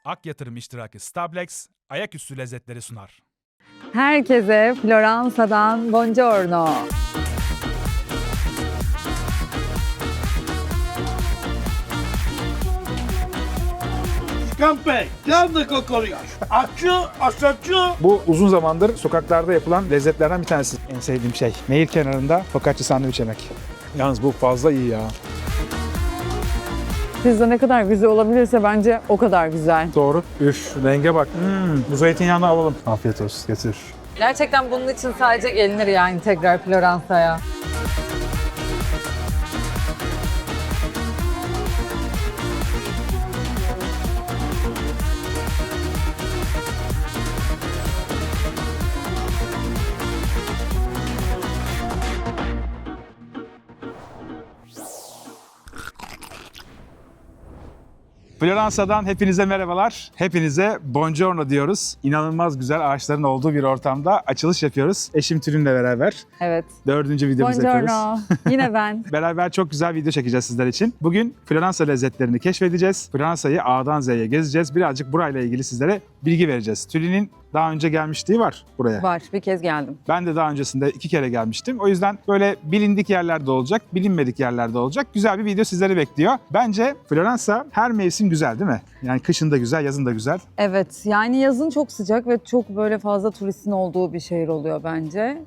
Ak yatırım iştiraki Stablex, ayaküstü lezzetleri sunar. Herkese Floransa'dan buongiorno. Scampi, grande kokoreç. Açı, aşaçı. Bu uzun zamandır sokaklarda yapılan lezzetlerden bir tanesi. En sevdiğim şey. Nehir kenarında focaccia sandviç yemek. Yalnız bu fazla iyi ya. Pizza ne kadar güzel olabilirse bence o kadar güzel. Doğru. Üf, renge bak. Bu zeytinyağını alalım. Afiyet olsun. Getir. Gerçekten bunun için sadece gelinir yani tekrar Floransa'ya. Floransa'dan hepinize merhabalar. Hepinize buongiorno diyoruz. İnanılmaz güzel ağaçların olduğu bir ortamda açılış yapıyoruz. Eşim Tülin'le beraber. Evet. 4. videomuzu yapıyoruz. Buongiorno. Yine ben. Beraber çok güzel video çekeceğiz sizler için. Bugün Floransa lezzetlerini keşfedeceğiz. Floransa'yı A'dan Z'ye gezeceğiz. Birazcık burayla ilgili sizlere bilgi vereceğiz. Tülin'in daha önce gelmişliği var buraya. Var. Bir kez geldim. Ben de daha öncesinde 2 kere gelmiştim. O yüzden böyle bilindik yerlerde olacak, bilinmedik yerlerde olacak. Güzel bir video sizleri bekliyor. Bence Floransa her mevsim güzel değil mi? Yani kışın da güzel, yazın da güzel. Evet. Yani yazın çok sıcak ve çok böyle fazla turistin olduğu bir şehir oluyor bence.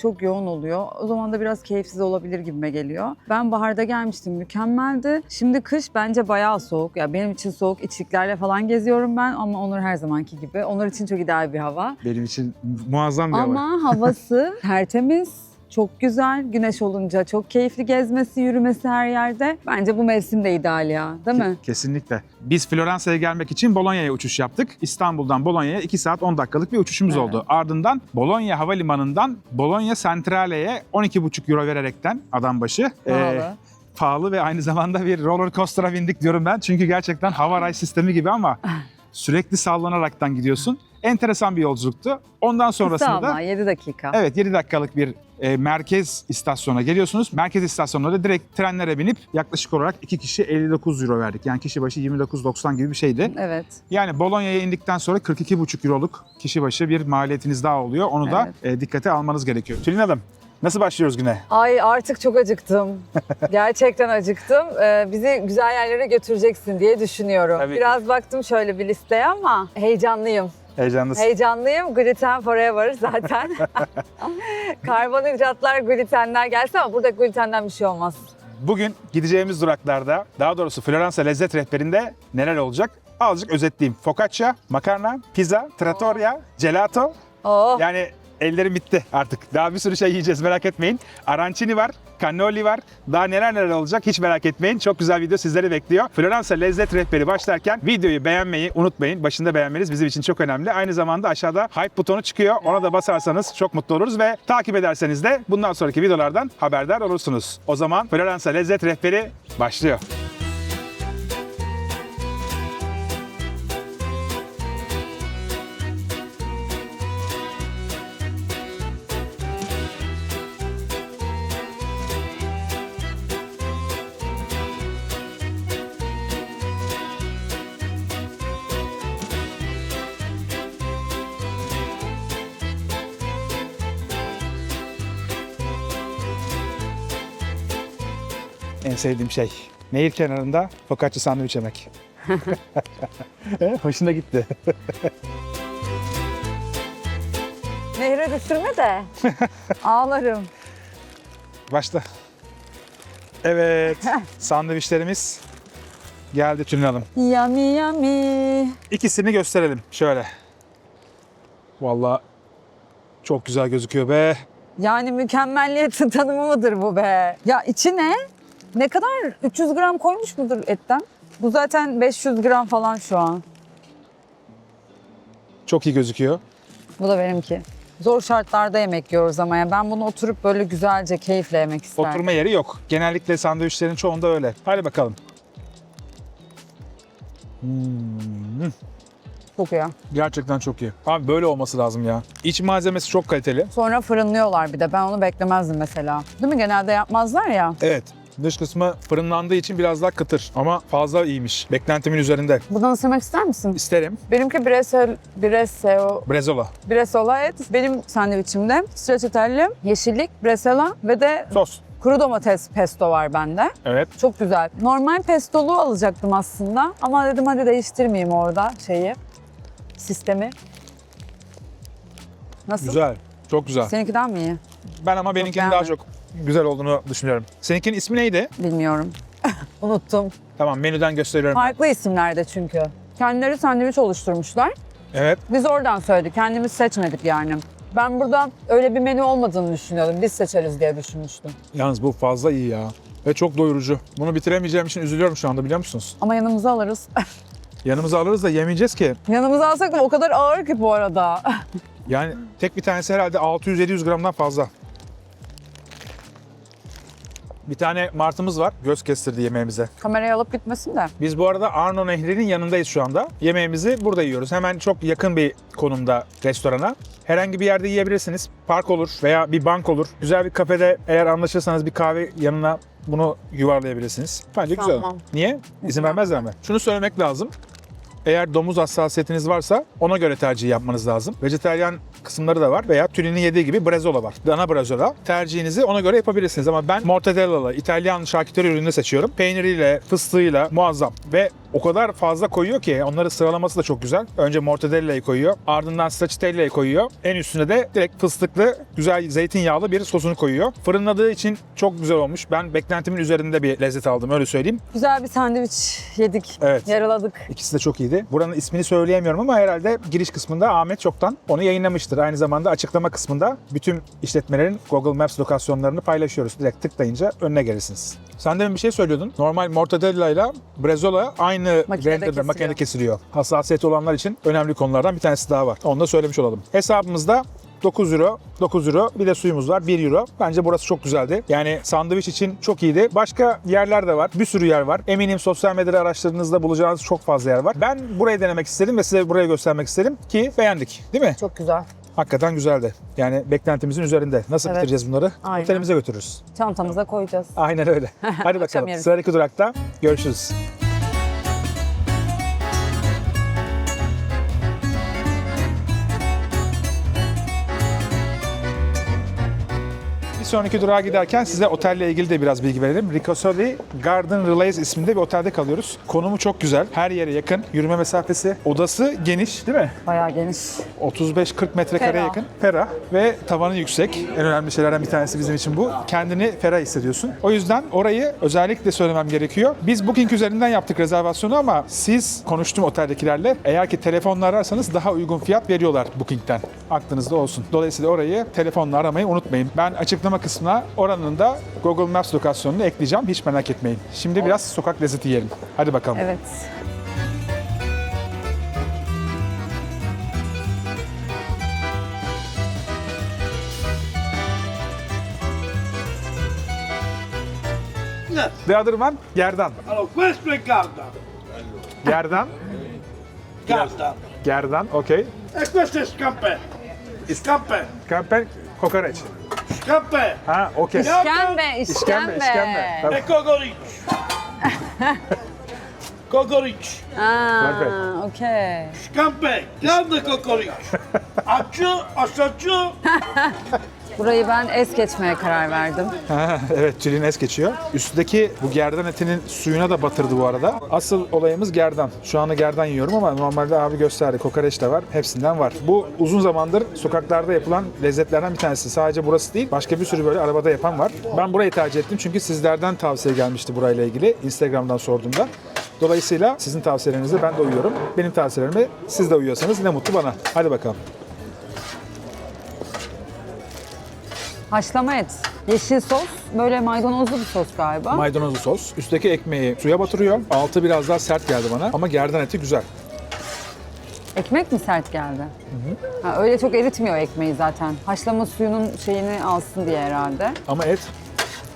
Çok yoğun oluyor. O zaman da biraz keyifsiz olabilir gibime geliyor. Ben baharda gelmiştim. Mükemmeldi. Şimdi kış bence bayağı soğuk. Ya benim için soğuk. İçliklerle falan geziyorum ben ama Onur her zamanki gibi. Onur için çok ideal bir hava. Benim için muazzam bir hava. Ama havası tertemiz. Çok güzel. Güneş olunca çok keyifli gezmesi, yürümesi her yerde. Bence bu mevsim de ideal ya. Değil mi? Kesinlikle. Biz Floransa'ya gelmek için Bologna'ya uçuş yaptık. İstanbul'dan Bologna'ya 2 saat 10 dakikalık bir uçuşumuz Evet. oldu. Ardından Bologna Havalimanı'ndan Bologna Centrale'ye 12,5 euro vererekten adam başı. Pahalı. Pahalı ve aynı zamanda bir roller coaster'a bindik diyorum ben. Çünkü gerçekten hava ray sistemi gibi ama sürekli sallanaraktan gidiyorsun. Enteresan bir yolculuktu. Ondan Kısa sonrasında ama da 7 dakika. evet 7 dakikalık bir merkez istasyona geliyorsunuz. Merkez istasyonuna da direkt trenlere binip yaklaşık olarak 2 kişi 59 euro verdik. Yani kişi başı 29,90 gibi bir şeydi. Evet. Yani Bologna'ya indikten sonra 42,5 euroluk kişi başı bir maliyetiniz daha oluyor. Onu da dikkate almanız gerekiyor. Tülin Hanım, nasıl başlıyoruz güne? Ay artık çok acıktım. Gerçekten acıktım. Bizi güzel yerlere götüreceksin diye düşünüyorum. Tabii ki. Biraz baktım şöyle bir listeye ama heyecanlıyım. Heyecanlısın. Heyecanlıyım. Gluten forever zaten. Karbonhidratlar, glutenler gelse ama burada glutenden bir şey olmaz. Bugün gideceğimiz duraklarda, daha doğrusu Floransa lezzet rehberinde neler olacak? Azıcık özetleyeyim. Focaccia, makarna, pizza, trattoria, gelato. Oh. Yani ellerim bitti artık. Daha bir sürü şey yiyeceğiz, merak etmeyin. Arancini var, cannoli var. Daha neler olacak hiç merak etmeyin. Çok güzel video sizleri bekliyor. Floransa lezzet rehberi başlarken videoyu beğenmeyi unutmayın. Başında beğenmeniz bizim için çok önemli. Aynı zamanda aşağıda hype butonu çıkıyor. Ona da basarsanız çok mutlu oluruz ve takip ederseniz de bundan sonraki videolardan haberdar olursunuz. O zaman Floransa lezzet rehberi başlıyor. En sevdiğim şey. Nehir kenarında focaccia sandviç yemek. Hoşuna gitti. Nehre düşürme de. Ağlarım. Başla. Evet. Sandviçlerimiz geldi Tülin Hanım. Yummy yummy. İkisini gösterelim. Şöyle. Vallahi çok güzel gözüküyor be. Yani mükemmeliyet tanımı mıdır bu be? Ya içi ne? Ne kadar? 300 gram koymuş mudur etten? Bu zaten 500 gram falan şu an. Çok iyi gözüküyor. Bu da benimki. Zor şartlarda yemek yiyoruz ama ya ben bunu oturup böyle güzelce keyifle yemek isterim. Oturma yeri yok. Genellikle sandviçlerin çoğunda öyle. Hadi bakalım. Çok iyi. Gerçekten çok iyi. Abi böyle olması lazım ya. İç malzemesi çok kaliteli. Sonra fırınlıyorlar bir de. Ben onu beklemezdim mesela. Değil mi? Genelde yapmazlar ya. Evet. Dış kısmı fırınlandığı için biraz daha kıtır ama fazla iyiymiş. Beklentimin üzerinde. Buradan ısırmak ister misin? İsterim. Benimki Brezola. bresola et. Benim sandviçimde stracciatella, yeşillik, bresola ve de Sos. kuru domates pesto var bende. Evet. Çok güzel. Normal pestolu alacaktım aslında ama dedim hadi değiştirmeyeyim orada sistemi. Nasıl? Güzel. Çok güzel. Seninkinden mi iyi? Ben ama benimkinin daha beğendim. çok güzel olduğunu düşünüyorum. Seninkinin ismi neydi? Bilmiyorum. Unuttum. Tamam, menüden gösteriyorum. Farklı isimlerde çünkü. Kendileri sandviç oluşturmuşlar. Evet. Biz oradan söyledik. Kendimiz seçmedik yani. Ben burada öyle bir menü olmadığını düşünüyordum. Biz seçeriz diye düşünmüştüm. Yalnız bu fazla iyi ya. Ve çok doyurucu. Bunu bitiremeyeceğim için üzülüyorum şu anda, biliyor musunuz? Ama yanımıza alırız. Yanımıza alırız da yemeyeceğiz ki. Yanımıza alsak da o kadar ağır ki bu arada. Yani tek bir tanesi herhalde 600-700 gramdan fazla. Bir tane martımız var. Göz kestirdi yemeğimize. Kamerayı alıp gitmesin de. Biz bu arada Arno Nehri'nin yanındayız şu anda. Yemeğimizi burada yiyoruz. Hemen çok yakın bir konumda restorana. Herhangi bir yerde yiyebilirsiniz. Park olur veya bir bank olur. Güzel bir kafede eğer anlaşırsanız bir kahve yanına bunu yuvarlayabilirsiniz. Bence güzel. Tamam. Niye? İzin vermezler mi? Şunu söylemek lazım. Eğer domuz hassasiyetiniz varsa ona göre tercih yapmanız lazım. Vejetaryen kısımları da var veya Tülin'in yediği gibi brezola var. Dana brezola. Tercihinizi ona göre yapabilirsiniz ama ben mortadellalı İtalyan şarküteri ürünü seçiyorum. Peyniriyle, fıstığıyla muazzam ve o kadar fazla koyuyor ki onları sıralaması da çok güzel. Önce mortadella'yı koyuyor, ardından stracciatella'yı koyuyor. En üstüne de direkt fıstıklı, güzel zeytinyağlı bir sosunu koyuyor. Fırınladığı için çok güzel olmuş. Ben beklentimin üzerinde bir lezzet aldım, öyle söyleyeyim. Güzel bir sandviç yedik. Evet. Yaraladık. İkisi de çok iyiydi. Buranın ismini söyleyemiyorum ama herhalde giriş kısmında Ahmet çoktan onu yayınlamıştır. Aynı zamanda açıklama kısmında bütün işletmelerin Google Maps lokasyonlarını paylaşıyoruz. Direkt tıklayınca önüne gelirsiniz. Sen demin bir şey söylüyordun. Normal mortadella ile brezola aynı makinede kesiliyor. Hassasiyeti olanlar için önemli konulardan bir tanesi daha var. Onu da söylemiş olalım. Hesabımızda 9 euro, 9 euro. Bir de suyumuz var, 1 euro. Bence burası çok güzeldi. Yani sandviç için çok iyiydi. Başka yerler de var. Bir sürü yer var. Eminim sosyal medyada araştırdığınızda bulacağınız çok fazla yer var. Ben burayı denemek istedim ve size burayı göstermek istedim ki beğendik. Değil mi? Çok güzel. Hakikaten güzeldi. Yani beklentimizin üzerinde. Nasıl Evet. bitireceğiz bunları? Aynen. Otelimize götürürüz. Çantamıza koyacağız. Aynen öyle. Hadi bakalım. yeriz. Sıradaki durakta görüşürüz. Bir sonraki durağa giderken size otelle ilgili de biraz bilgi verelim. Ricasoli Garden Relays isminde bir otelde kalıyoruz. Konumu çok güzel. Her yere yakın. Yürüme mesafesi. Odası geniş değil mi? Bayağı geniş. 35-40 metrekareye Ferah. yakın. Ferah ve tavanı yüksek. En önemli şeylerden bir tanesi bizim için bu. Kendini ferah hissediyorsun. O yüzden orayı özellikle söylemem gerekiyor. Biz Booking üzerinden yaptık rezervasyonu ama siz, konuştum oteldekilerle, eğer ki telefonla ararsanız daha uygun fiyat veriyorlar Booking'ten. Aklınızda olsun. Dolayısıyla orayı telefonla aramayı unutmayın. Ben açıklama kısmına oranın da Google Maps lokasyonunu ekleyeceğim. Hiç merak etmeyin. Şimdi biraz sokak lezzeti yiyelim. Hadi bakalım. Evet. Yes. The other one, gerdan. Allora, questo è Garda. Gerdan. Garda. Gerdan, okey. E questo è Scampè. Scampè. Kampen, kokoreç. Scampè. Ha, okey. İşkembe, İşkembe. Tabii. E Cocoric. Cocoric. Aa, okey. Scampè. Grande Cocoric. Acciù, assaggio. Burayı ben es geçmeye karar verdim. Ha, evet, Tülin es geçiyor. Üstteki bu gerdan etinin suyuna da batırdı bu arada. Asıl olayımız gerdan. Şu anda gerdan yiyorum ama normalde abi gösterdi. Kokoreç de var. Hepsinden var. Bu uzun zamandır sokaklarda yapılan lezzetlerden bir tanesi. Sadece burası değil. Başka bir sürü böyle arabada yapan var. Ben burayı tercih ettim çünkü sizlerden tavsiye gelmişti burayla ilgili. Instagram'dan sorduğumda. Dolayısıyla sizin tavsiyelerinize ben de uyuyorum. Benim tavsiyelerime siz de uyuyorsanız ne mutlu bana. Hadi bakalım. Haşlama et. Yeşil sos. Böyle maydanozlu bir sos galiba. Maydanozlu sos. Üstteki ekmeği suya batırıyor. Altı biraz daha sert geldi bana ama gerdan eti güzel. Ekmek mi sert geldi? Ha, öyle çok eritmiyor ekmeği zaten. Haşlama suyunun şeyini alsın diye herhalde. Ama et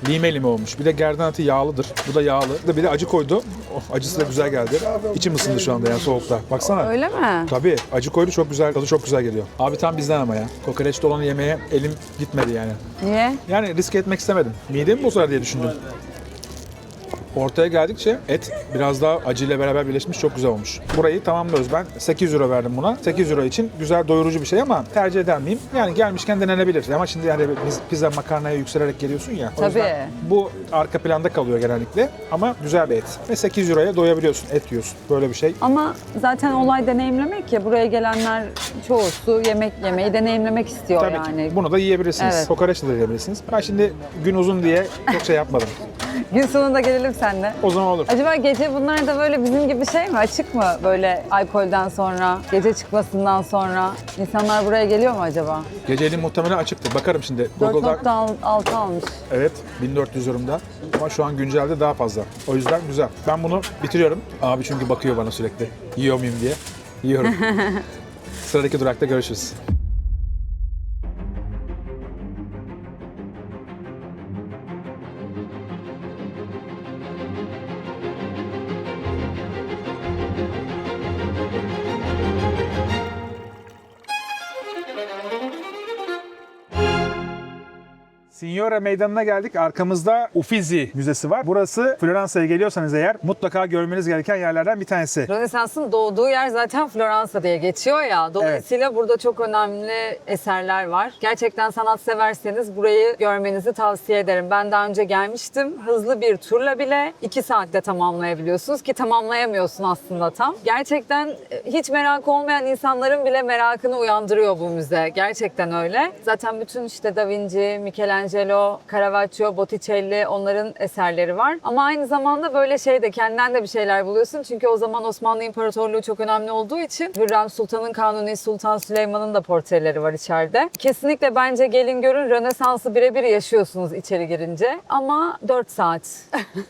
lime lime olmuş. Bir de gerdan eti yağlıdır. Bu da yağlı. Bir de acı koydu. Oh, acısı da güzel geldi. İçim ısındı şu anda yani soğukta. Baksana. Öyle mi? Tabii. Acı koydu, çok güzel. Tadı çok güzel geliyor. Abi tam bizden ama ya. Kokoreçli olanı yemeye elim gitmedi yani. Niye? Yani risk etmek istemedim. Midemi bozar diye düşündüm. Ortaya geldikçe et biraz daha acıyla beraber birleşmiş, çok güzel olmuş. Burayı tamamlıyoruz. Ben 8 euro verdim buna. 8 euro için güzel, doyurucu bir şey ama tercih eder miyim? Yani gelmişken denenebilir. Ama şimdi yani biz pizza makarnaya yükselerek geliyorsun ya. O yüzden Tabii. bu arka planda kalıyor genellikle ama güzel bir et. Ve 8 euroya doyabiliyorsun, et yiyorsun. Böyle bir şey. Ama zaten olay deneyimlemek ya. Buraya gelenler çoğusu yemek yemeyi deneyimlemek istiyor Tabii yani. ki. Bunu da yiyebilirsiniz. Evet. Kokoreç de yiyebilirsiniz. Ben şimdi gün uzun diye çok şey yapmadım. Gün sonunda gelelim seninle. O zaman olur. Acaba gece bunlar da böyle bizim gibi şey mi? Açık mı böyle alkolden sonra, gece çıkmasından sonra? İnsanlar buraya geliyor mu acaba? Geceliğin muhtemelen açıktır. Bakarım şimdi. Google'da 4.6 almış. evet 1400 yorumda ama şu an güncelde daha fazla. O yüzden güzel. Ben bunu bitiriyorum. Abi çünkü bakıyor bana sürekli. Yiyor muyum diye. Yiyorum. Sıradaki durakta görüşürüz. Signora Meydanı'na geldik. Arkamızda Uffizi Müzesi var. Burası Floransa'ya geliyorsanız eğer mutlaka görmeniz gereken yerlerden bir tanesi. Rönesans'ın doğduğu yer zaten Floransa diye geçiyor ya. Dolayısıyla burada çok önemli eserler var. Gerçekten sanat severseniz burayı görmenizi tavsiye ederim. Ben daha önce gelmiştim. Hızlı bir turla bile 2 saatte tamamlayabiliyorsunuz ki tamamlayamıyorsun aslında tam. Gerçekten hiç merak olmayan insanların bile merakını uyandırıyor bu müze. Gerçekten öyle. Zaten bütün işte Da Vinci, Michelangelo, Caravaggio, Botticelli onların eserleri var. Ama aynı zamanda böyle de kendinden de bir şeyler buluyorsun. Çünkü o zaman Osmanlı İmparatorluğu çok önemli olduğu için Hürrem Sultan'ın, Kanuni Sultan Süleyman'ın da portreleri var içeride. Kesinlikle bence gelin görün, Rönesans'ı birebir yaşıyorsunuz içeri girince. Ama 4 saat.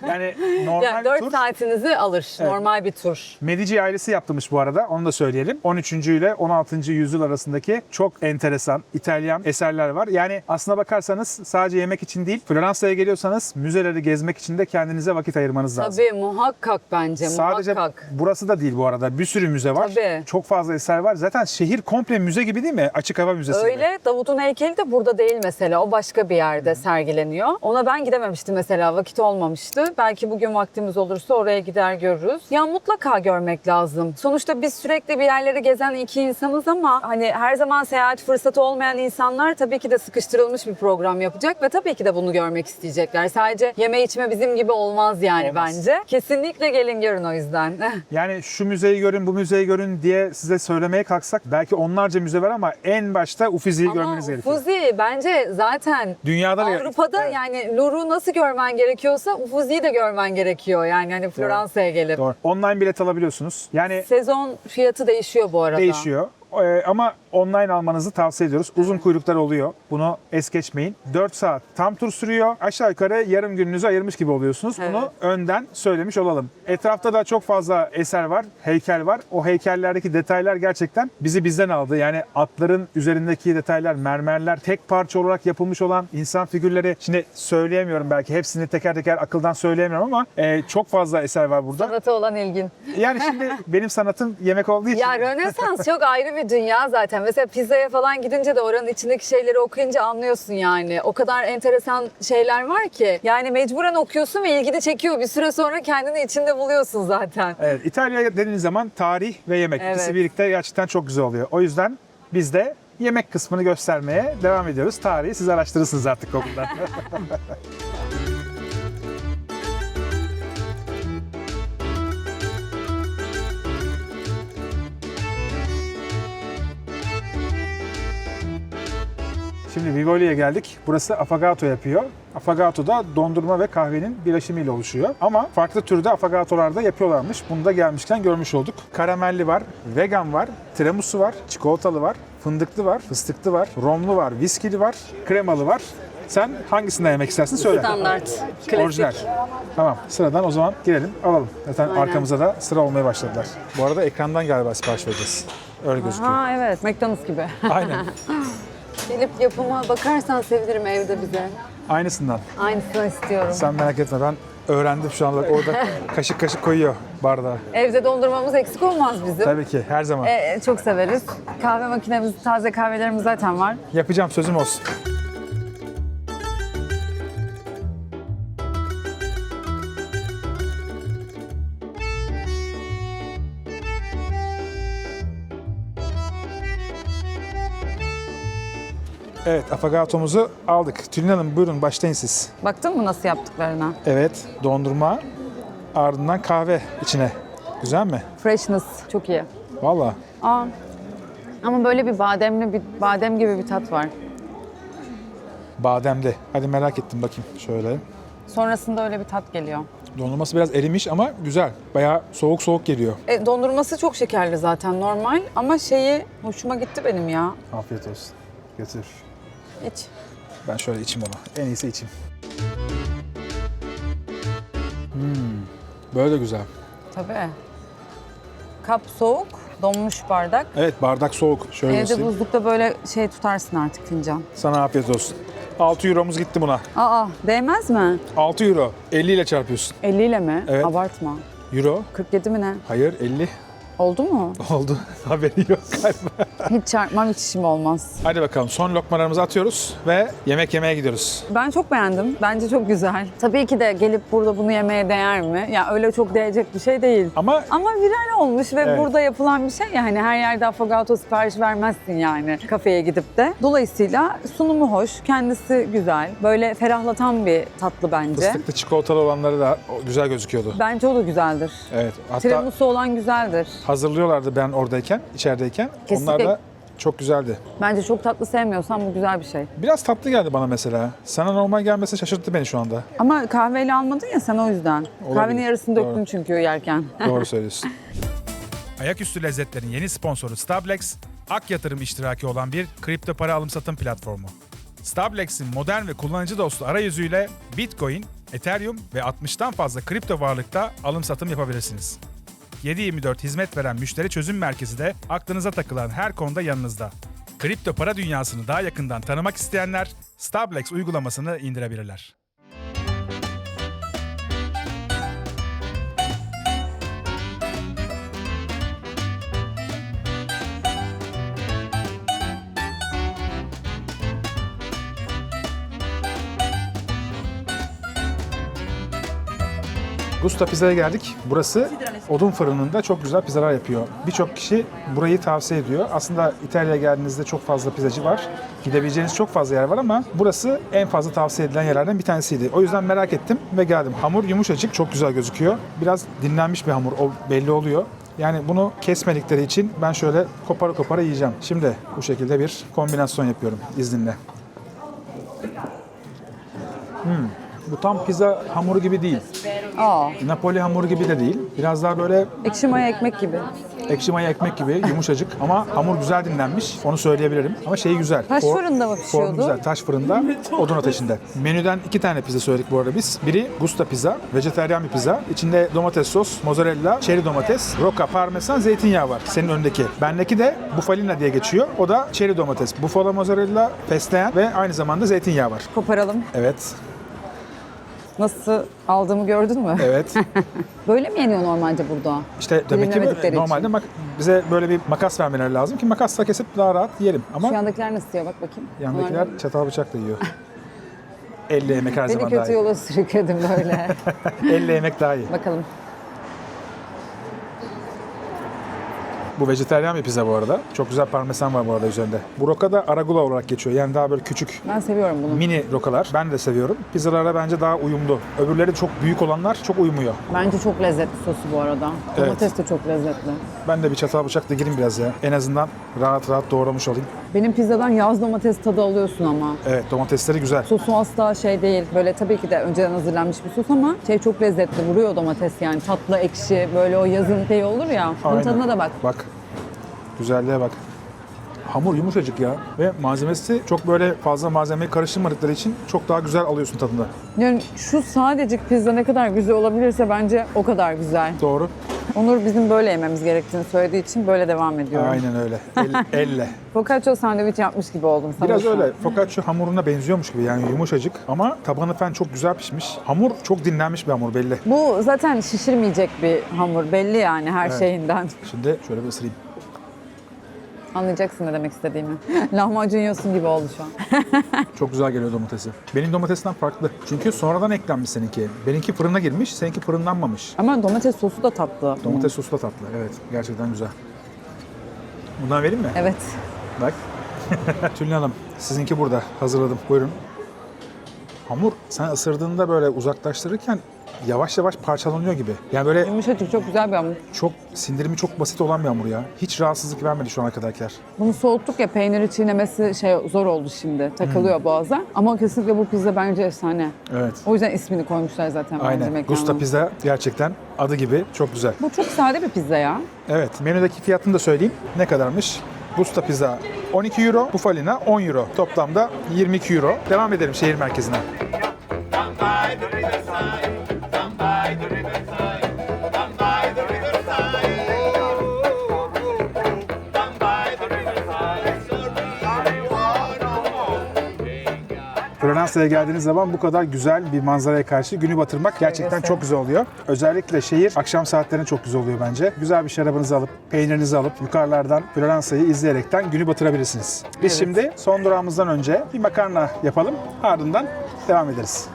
Yani normal Yani 4 tur. saatinizi alır. Evet. Normal bir tur. Medici ailesi yaptırmış bu arada. Onu da söyleyelim. 13. ile 16. yüzyıl arasındaki çok enteresan İtalyan eserler var. Yani aslına bakarsanız sadece yemek için değil, Floransa'ya geliyorsanız müzeleri gezmek için de kendinize vakit ayırmanız lazım. Tabii muhakkak bence. Sadece muhakkak. burası da değil bu arada. Bir sürü müze var. Tabii. Çok fazla eser var. Zaten şehir komple müze gibi değil mi? Açık hava müzesi gibi. Öyle. Davut'un heykeli de burada değil mesela. O başka bir yerde sergileniyor. Ona ben gidememiştim mesela. Vakit olmamıştı. Belki bugün vaktimiz olursa oraya gider görürüz. Ya mutlaka görmek lazım. Sonuçta biz sürekli bir yerleri gezen iki insanız ama hani her zaman seyahat fırsatı olmayan insanlar tabii ki de sıkıştırılmış bir program yapacak ve tabii ki de bunu görmek isteyecekler. Sadece yeme içme bizim gibi olmaz yani Olmaz. bence. Kesinlikle gelin görün o yüzden. Yani şu müzeyi görün, bu müzeyi görün diye size söylemeye kalksak belki onlarca müze var ama en başta Uffizi'yi Ama görmeniz gerekiyor. Uffizi bence zaten Dünyada da Avrupa'da Evet. yani Louvre'u nasıl görmen gerekiyorsa Uffizi'yi de görmen gerekiyor. Yani hani Floransa'ya gelip. Doğru. Online bilet alabiliyorsunuz. Yani Sezon fiyatı değişiyor bu arada. değişiyor. Ama online almanızı tavsiye ediyoruz. Uzun kuyruklar oluyor. Bunu es geçmeyin. 4 saat tam tur sürüyor. Aşağı yukarı yarım gününüzü ayırmış gibi oluyorsunuz. Evet. Bunu önden söylemiş olalım. Etrafta da çok fazla eser var, heykel var. O heykellerdeki detaylar gerçekten bizi bizden aldı. Yani atların üzerindeki detaylar, mermerler, tek parça olarak yapılmış olan insan figürleri. Şimdi söyleyemiyorum belki. Hepsini teker teker akıldan söyleyemiyorum ama çok fazla eser var burada. Sanata olan ilgin. Yani şimdi benim sanatım yemek olduğu için. Ya Rönesans çok ayrı bir dünya zaten. Mesela pizzaya falan gidince de oranın içindeki şeyleri okuyunca anlıyorsun yani. O kadar enteresan şeyler var ki. Yani mecburen okuyorsun ve ilgini çekiyor. Bir süre sonra kendini içinde buluyorsun zaten. Evet, İtalya dediğiniz zaman tarih ve yemek Evet. ikisi birlikte gerçekten çok güzel oluyor. O yüzden biz de yemek kısmını göstermeye devam ediyoruz. Tarihi siz araştırırsınız artık Google'dan. Şimdi Vivoli'ye geldik. Burası affogato yapıyor. Affogato da dondurma ve kahvenin birleşimiyle oluşuyor. Ama farklı türde affogatolar da yapıyorlarmış. Bunu da gelmişken görmüş olduk. Karamelli var, vegan var, tiramisu var, çikolatalı var, fındıklı var, fıstıklı var, romlu var, viskili var, kremalı var. Sen hangisinden yemek istersin söyle. Standart, klasik. Orijinal. Tamam. Sıradan o zaman girelim alalım. Zaten Aynen. arkamıza da sıra olmaya başladılar. Bu arada ekrandan galiba sipariş vereceğiz. Öyle gözüküyor. Ha evet, McDonald's gibi. Aynen. Gelip yapıma bakarsan sevinirim evde bize. Aynısından. Aynısını istiyorum. Sen merak etme, ben öğrendim şu anda. Orada kaşık kaşık koyuyor bardağa. Evde dondurmamız eksik olmaz bizim. Tabii ki, her zaman. Çok severiz. Kahve makinemiz, taze kahvelerimiz zaten var. Yapacağım, sözüm olsun. Evet, affogatto'muzu aldık. Tülin Hanım buyurun başlayın siz. Baktın mı nasıl yaptıklarına? Evet, dondurma ardından kahve içine. Güzel mi? Freshness çok iyi. Vallahi. Aa. Ama böyle bir badem gibi bir tat var. Bademli. Hadi merak ettim bakayım şöyle. Sonrasında öyle bir tat geliyor. Dondurması biraz erimiş ama güzel. Bayağı soğuk soğuk geliyor. Dondurması çok şekerli zaten normal ama hoşuma gitti benim ya. Afiyet olsun. Götür. Hiç. Ben şöyle içeyim onu. En iyisi içeyim. Böyle de güzel. Tabii. Kap soğuk, donmuş bardak. Evet, bardak soğuk. Şöyle Evde göstereyim. buzlukta böyle tutarsın artık fincan. Sana afiyet olsun. 6 euromuz gitti buna. Aa, değmez mi? 6 euro. 50 ile çarpıyorsun. 50 ile mi? Evet. Abartma. Euro? 47 mi ne? Hayır, 50. Oldu mu? Oldu. Haberi yok galiba. Hiç çarpmam, hiç işim olmaz. Hadi bakalım son lokmalarımızı atıyoruz ve yemek yemeye gidiyoruz. Ben çok beğendim. Bence çok güzel. Tabii ki de gelip burada bunu yemeye değer mi? Ya öyle çok değecek bir şey değil. Ama Ama viral olmuş ve Evet. burada yapılan bir şey yani her yerde affogato sipariş vermezsin yani kafeye gidip de. Dolayısıyla sunumu hoş, kendisi güzel. Böyle ferahlatan bir tatlı bence. fıstıklı çikolatalı olanları da güzel gözüküyordu. Bence o da güzeldir. Evet. Hatta Tiramisu olan güzeldir. hazırlıyorlardı ben oradayken, içerideyken. Kesinlikle. Onlar da çok güzeldi. Bence çok tatlı sevmiyorsan bu güzel bir şey. Biraz tatlı geldi bana mesela. Sana normal gelmesi şaşırttı beni şu anda. Ama kahveyle almadın ya sen o yüzden. Kahvenin yarısını Doğru. döktün çünkü yerken. Doğru söylüyorsun. Ayaküstü Lezzetler'in yeni sponsoru Stablex, Ak Yatırım iştiraki olan bir kripto para alım-satım platformu. Stablex'in modern ve kullanıcı dostu arayüzüyle Bitcoin, Ethereum ve 60'tan fazla kripto varlıkta alım-satım yapabilirsiniz. 7/24 hizmet veren müşteri çözüm merkezi de aklınıza takılan her konuda yanınızda. Kripto para dünyasını daha yakından tanımak isteyenler Stablex uygulamasını indirebilirler. Gusta Pizza'ya geldik. Burası odun fırınında çok güzel pizzalar yapıyor. Birçok kişi burayı tavsiye ediyor. Aslında İtalya'ya geldiğinizde çok fazla pizzacı var. Gidebileceğiniz çok fazla yer var ama burası en fazla tavsiye edilen yerlerden bir tanesiydi. O yüzden merak ettim ve geldim. Hamur yumuşacık, çok güzel gözüküyor. Biraz dinlenmiş bir hamur, o belli oluyor. Yani bunu kesmedikleri için ben şöyle kopara kopara yiyeceğim. Şimdi bu şekilde bir kombinasyon yapıyorum izninle. Bu tam pizza hamuru gibi değil. Aa, Napoli hamuru gibi de değil. Biraz daha böyle ekşi maya ekmek gibi. ekşi maya ekmek gibi yumuşacık ama hamur güzel dinlenmiş. Onu söyleyebilirim. Ama şeyi güzel. Taş fırında mı pişiyordu? Formu güzel. Taş fırında, odun ateşinde. Menüden 2 tane pizza söyledik bu arada biz. Biri Gusta pizza, vejetaryen bir pizza. İçinde domates sos, mozzarella, çeri domates, roka, parmesan, zeytinyağı var. Senin önündeki. Bendeki de bufalina diye geçiyor. O da çeri domates, bufalo mozzarella, fesleğen ve aynı zamanda zeytinyağı var. Koparalım. Evet. Nasıl aldığımı gördün mü? Evet. Böyle mi yeniyor normalde burada? İşte demek ki Dilimlemedikleri normalde bize böyle bir makas vermeleri lazım ki makasla kesip daha rahat yiyelim. Ama Şu yandakiler nasıl yiyor? Bak bakayım. yandakiler Bunlar- çatal bıçakla yiyor. Elle yemek her Beni zaman daha kötü iyi. yola sürükledin böyle. Elle yemek daha iyi. Bakalım. Bu vejetaryen bir pizza bu arada. Çok güzel parmesan var bu arada üzerinde. Bu roka da arugula olarak geçiyor. Yani daha böyle küçük Ben seviyorum bunu. mini rokalar. Ben de seviyorum. Pizzalara bence daha uyumlu. Öbürleri çok büyük olanlar çok uyumuyor. Bence çok lezzetli sosu bu arada. Evet. Domates de çok lezzetli. Ben de bir çatal bıçakla gireyim biraz ya. En azından rahat rahat doğramış olayım. Benim pizzadan yaz domates tadı alıyorsun ama. Evet, domatesleri güzel. Sosu asla şey değil. Böyle tabii ki de önceden hazırlanmış bir sos ama çok lezzetli. Vuruyor domates yani. Tatlı, ekşi. Böyle o yazın şeyi olur ya. Bunun Aynen. tadına da bak. Bak. Güzelliğe bak. Hamur yumuşacık ya. Ve malzemesi çok böyle fazla malzemeyi karıştırmadıkları için çok daha güzel alıyorsun tadında. Yani şu sadecik pizza ne kadar güzel olabilirse bence o kadar güzel. Doğru. Onur bizim böyle yememiz gerektiğini söylediği için böyle devam ediyorum. Aynen öyle. Elle. Focaccia sandviç yapmış gibi oldum sana. Biraz şu an. öyle. Focaccia hamuruna benziyormuş gibi yani yumuşacık ama tabanı falan çok güzel pişmiş. Hamur çok dinlenmiş bir hamur belli. Bu zaten şişirmeyecek bir hamur. Belli yani her Evet. şeyinden. Şimdi şöyle bir ısırayım. Anlayacaksın ne demek istediğimi. Lahmacun yiyorsun gibi oldu şu an. Çok güzel geliyor domatesi. Benim domatesten farklı. Çünkü sonradan eklenmiş seninki. Benimki fırına girmiş, seninki fırınlanmamış. Ama domates sosu da tatlı. Domates soslu da tatlı. Evet, gerçekten güzel. Bundan vereyim mi? Evet. Bak. Tülin Hanım, sizinki burada. Hazırladım. Buyurun. Hamur sen ısırdığında böyle uzaklaştırırken yavaş yavaş parçalanıyor gibi. Yani böyle Yumuşacık, çok güzel bir hamur. çok sindirimi çok basit olan bir hamur ya. Hiç rahatsızlık vermedi şu ana kadarkiler. Bunu soğuttuk ya, peyniri çiğnemesi zor oldu şimdi. Takılıyor boğaza. Ama kesinlikle bu pizza bence efsane. Evet. O yüzden ismini koymuşlar zaten bence Aynen. mekanın. Gusta Pizza gerçekten adı gibi çok güzel. Bu çok sade bir pizza ya. Evet, menüdeki fiyatını da söyleyeyim. Ne kadarmış? Gusta Pizza 12 euro, Bufalina 10 euro. Toplamda 22 euro. Devam edelim şehir merkezine. Down by the riverside, down by the riverside, down by the riverside. Down by the riverside, so deep water. Floransa'ya geldiğiniz zaman bu kadar güzel bir manzaraya karşı günü batırmak gerçekten Evet. çok güzel oluyor. Özellikle şehir akşam saatlerinde çok güzel oluyor bence. Güzel bir şarabınızı alıp, peynirinizi alıp yukarılardan Floransa'yı izleyerekten günü batırabilirsiniz. Biz şimdi son durağımızdan önce bir makarna yapalım. Ardından devam ederiz.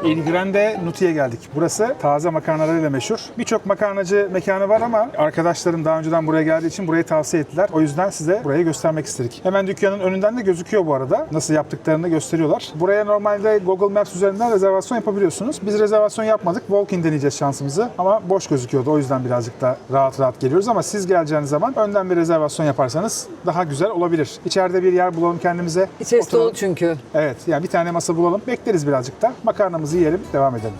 Il Grande Nuti'ye geldik. Burası taze makarnalarıyla meşhur. Birçok makarnacı mekanı var ama arkadaşlarım daha önceden buraya geldiği için burayı tavsiye ettiler. O yüzden size burayı göstermek istedik. Hemen dükkanın önünden de gözüküyor bu arada. Nasıl yaptıklarını gösteriyorlar. Buraya normalde Google Maps üzerinden rezervasyon yapabiliyorsunuz. Biz rezervasyon yapmadık. Walk-in deneyeceğiz şansımızı. Ama boş gözüküyordu. O yüzden birazcık da rahat geliyoruz ama siz geleceğiniz zaman önden bir rezervasyon yaparsanız daha güzel olabilir. İçeride bir yer bulalım kendimize. İçerisi Oturalım. dolu çünkü. Evet, yani bir tane masa bulalım. Bekleriz birazcık da. Makarnamızı yiyelim, devam edelim.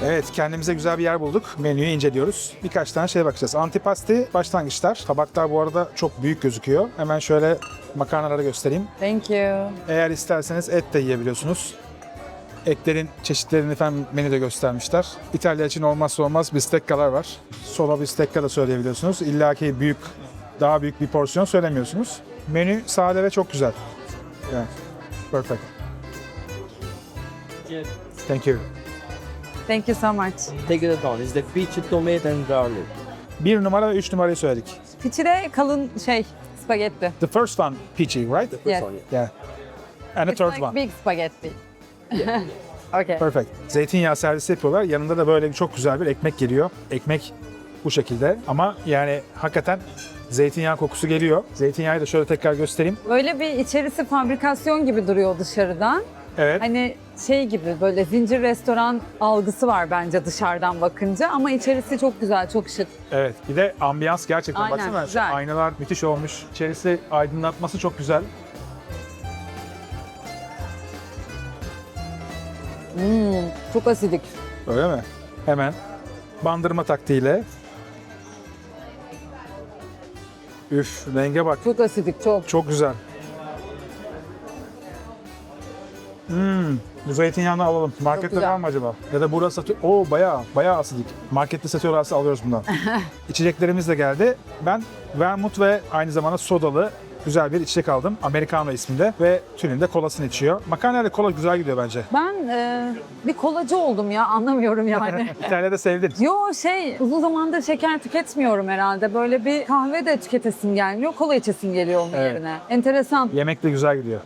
Evet, kendimize güzel bir yer bulduk. Menüyü inceliyoruz. Birkaç tane şeye bakacağız. Antipasti, başlangıçlar. Tabaklar bu arada çok büyük gözüküyor. Hemen şöyle makarnaları göstereyim. Thank you. Eğer isterseniz et de yiyebiliyorsunuz. Etlerin çeşitlerini efendim menüde göstermişler. İtalya için olmazsa olmaz bisteccalar var. Solo bistecca da söyleyebiliyorsunuz. İlla ki büyük, daha büyük bir porsiyon söylemiyorsunuz. Menü sade ve çok güzel. Yeah. Perfect. Thank you. Thank you so much. Take it down. It's the peach, tomato and garlic. 1 numara ve 3 numarayı söyledik. Piçi de kalın spagetti. The first one, peachy, right? Yes. One, yeah. Yeah. And the It's third like one. big spaghetti. Okay. Perfect. Zeytinyağı servisi yapıyorlar. Yanında da böyle çok güzel bir ekmek geliyor. Ekmek bu şekilde ama yani hakikaten zeytinyağı kokusu geliyor. Zeytinyağı da şöyle tekrar göstereyim. Böyle bir içerisi fabrikasyon gibi duruyor dışarıdan. Evet. Hani gibi böyle zincir restoran algısı var bence dışarıdan bakınca ama içerisi çok güzel, çok şık. Evet. Bir de ambiyans gerçekten Aynen, baksana. Şu güzel. aynalar müthiş olmuş. İçerisi aydınlatması çok güzel. Çok asidik. Öyle mi? Hemen bandırma taktiğiyle. Üf, renge bak. Çok asidik, çok. Çok güzel. Bu zeytinyağını alalım. Markette güzel. var mı acaba? Ya da burada satıyor. Oo bayağı asidik. Markette satıyorlarsa alıyoruz bundan. İçeceklerimiz de geldi. Ben vermut ve aynı zamanda sodalı güzel bir içecek aldım. Americano isminde ve Tülin de kolasını içiyor. Makarnayla kola güzel gidiyor bence. Ben bir kolacı oldum ya, anlamıyorum yani. İtalya'da sevdin. Yo uzun zamandır şeker tüketmiyorum herhalde. Böyle bir kahve de tüketesim gelmiyor, kola içesim geliyor onun Evet. yerine. Enteresan. Yemek de güzel gidiyor.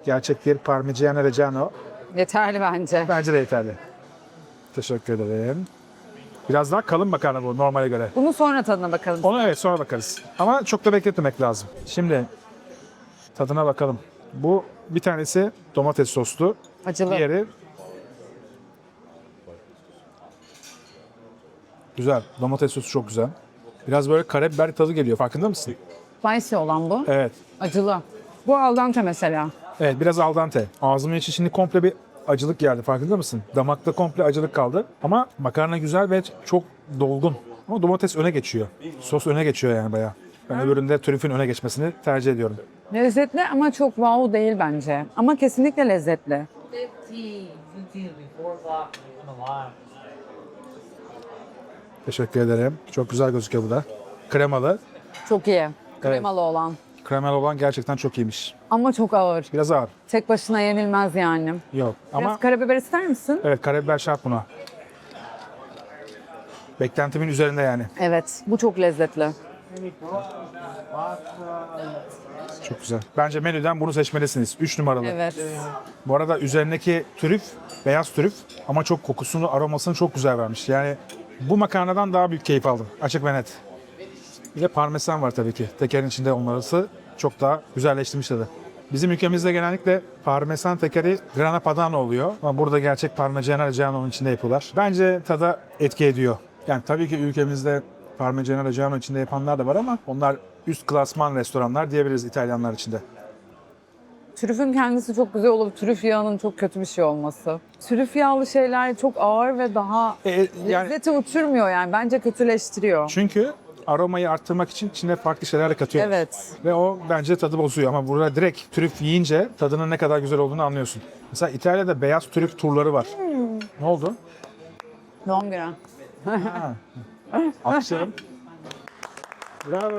Gerçek bir Parmigiano Reggiano. Yeterli bence. Bence de yeterli. Teşekkür ederim. Biraz daha kalın makarna bu normale göre. Bunun sonra tadına bakalım. Onu evet sonra bakarız. Ama çok da bekletmemek lazım. Şimdi tadına bakalım. Bu bir tanesi domates soslu. Acılı. Diğeri güzel. Domates sosu çok güzel. Biraz böyle karabiber tadı geliyor. Farkında mısın? Spicy olan bu. Evet. Acılı. Bu al dente mesela. Evet biraz al dente. Ağzımın içi şimdi komple bir acılık geldi. Farkında mısın? Damakta komple acılık kaldı. Ama makarna güzel ve çok dolgun. Ama domates öne geçiyor. Sos öne geçiyor yani bayağı. Ben öbüründe trüfün öne geçmesini tercih ediyorum. Lezzetli ama çok wow değil bence. Ama kesinlikle lezzetli. 15 before that on the line. Teşekkür ederim. Çok güzel gözüküyor bu da. Kremalı. Çok iyi. Kremalı olan. Karamel olan gerçekten çok iyiymiş. Ama çok ağır. Biraz ağır. Tek başına yenilmez yani. Yok Biraz ama karabiber ister misin? evet, karabiber şart buna. Beklentimin üzerinde yani. Evet. Bu çok lezzetli. Çok güzel. Bence menüden bunu seçmelisiniz. 3 numaralı. Evet. Bu arada üzerindeki trüf, beyaz trüf ama çok kokusunu, aromasını çok güzel vermiş. Yani bu makarnadan daha büyük keyif aldım. Açık ve net. Bir de parmesan var tabii ki. Tekerin içinde olması çok daha güzelleştirmiş tadı. Bizim ülkemizde genellikle parmesan tekeri grana padano oluyor. Ama burada gerçek parmigiano reggiano'nun içinde yapıyorlar. Bence tada etki ediyor. Yani tabii ki ülkemizde parmigiano reggiano içinde yapanlar da var ama onlar üst klasman restoranlar diyebiliriz İtalyanlar içinde. Trüfün kendisi çok güzel olup trüf yağının çok kötü bir şey olması. Trüf yağlı şeyler çok ağır ve daha Yani lezzeti uçurmuyor yani. Bence kötüleştiriyor. çünkü aromayı arttırmak için içine farklı şeyler de katıyor. Evet. Ve o bence tadı bozuyor ama burada direkt trüf yiyince tadının ne kadar güzel olduğunu anlıyorsun. Mesela İtalya'da beyaz trüf turları var. Ne oldu? Doğum günü. Alkışlarım. Bravo.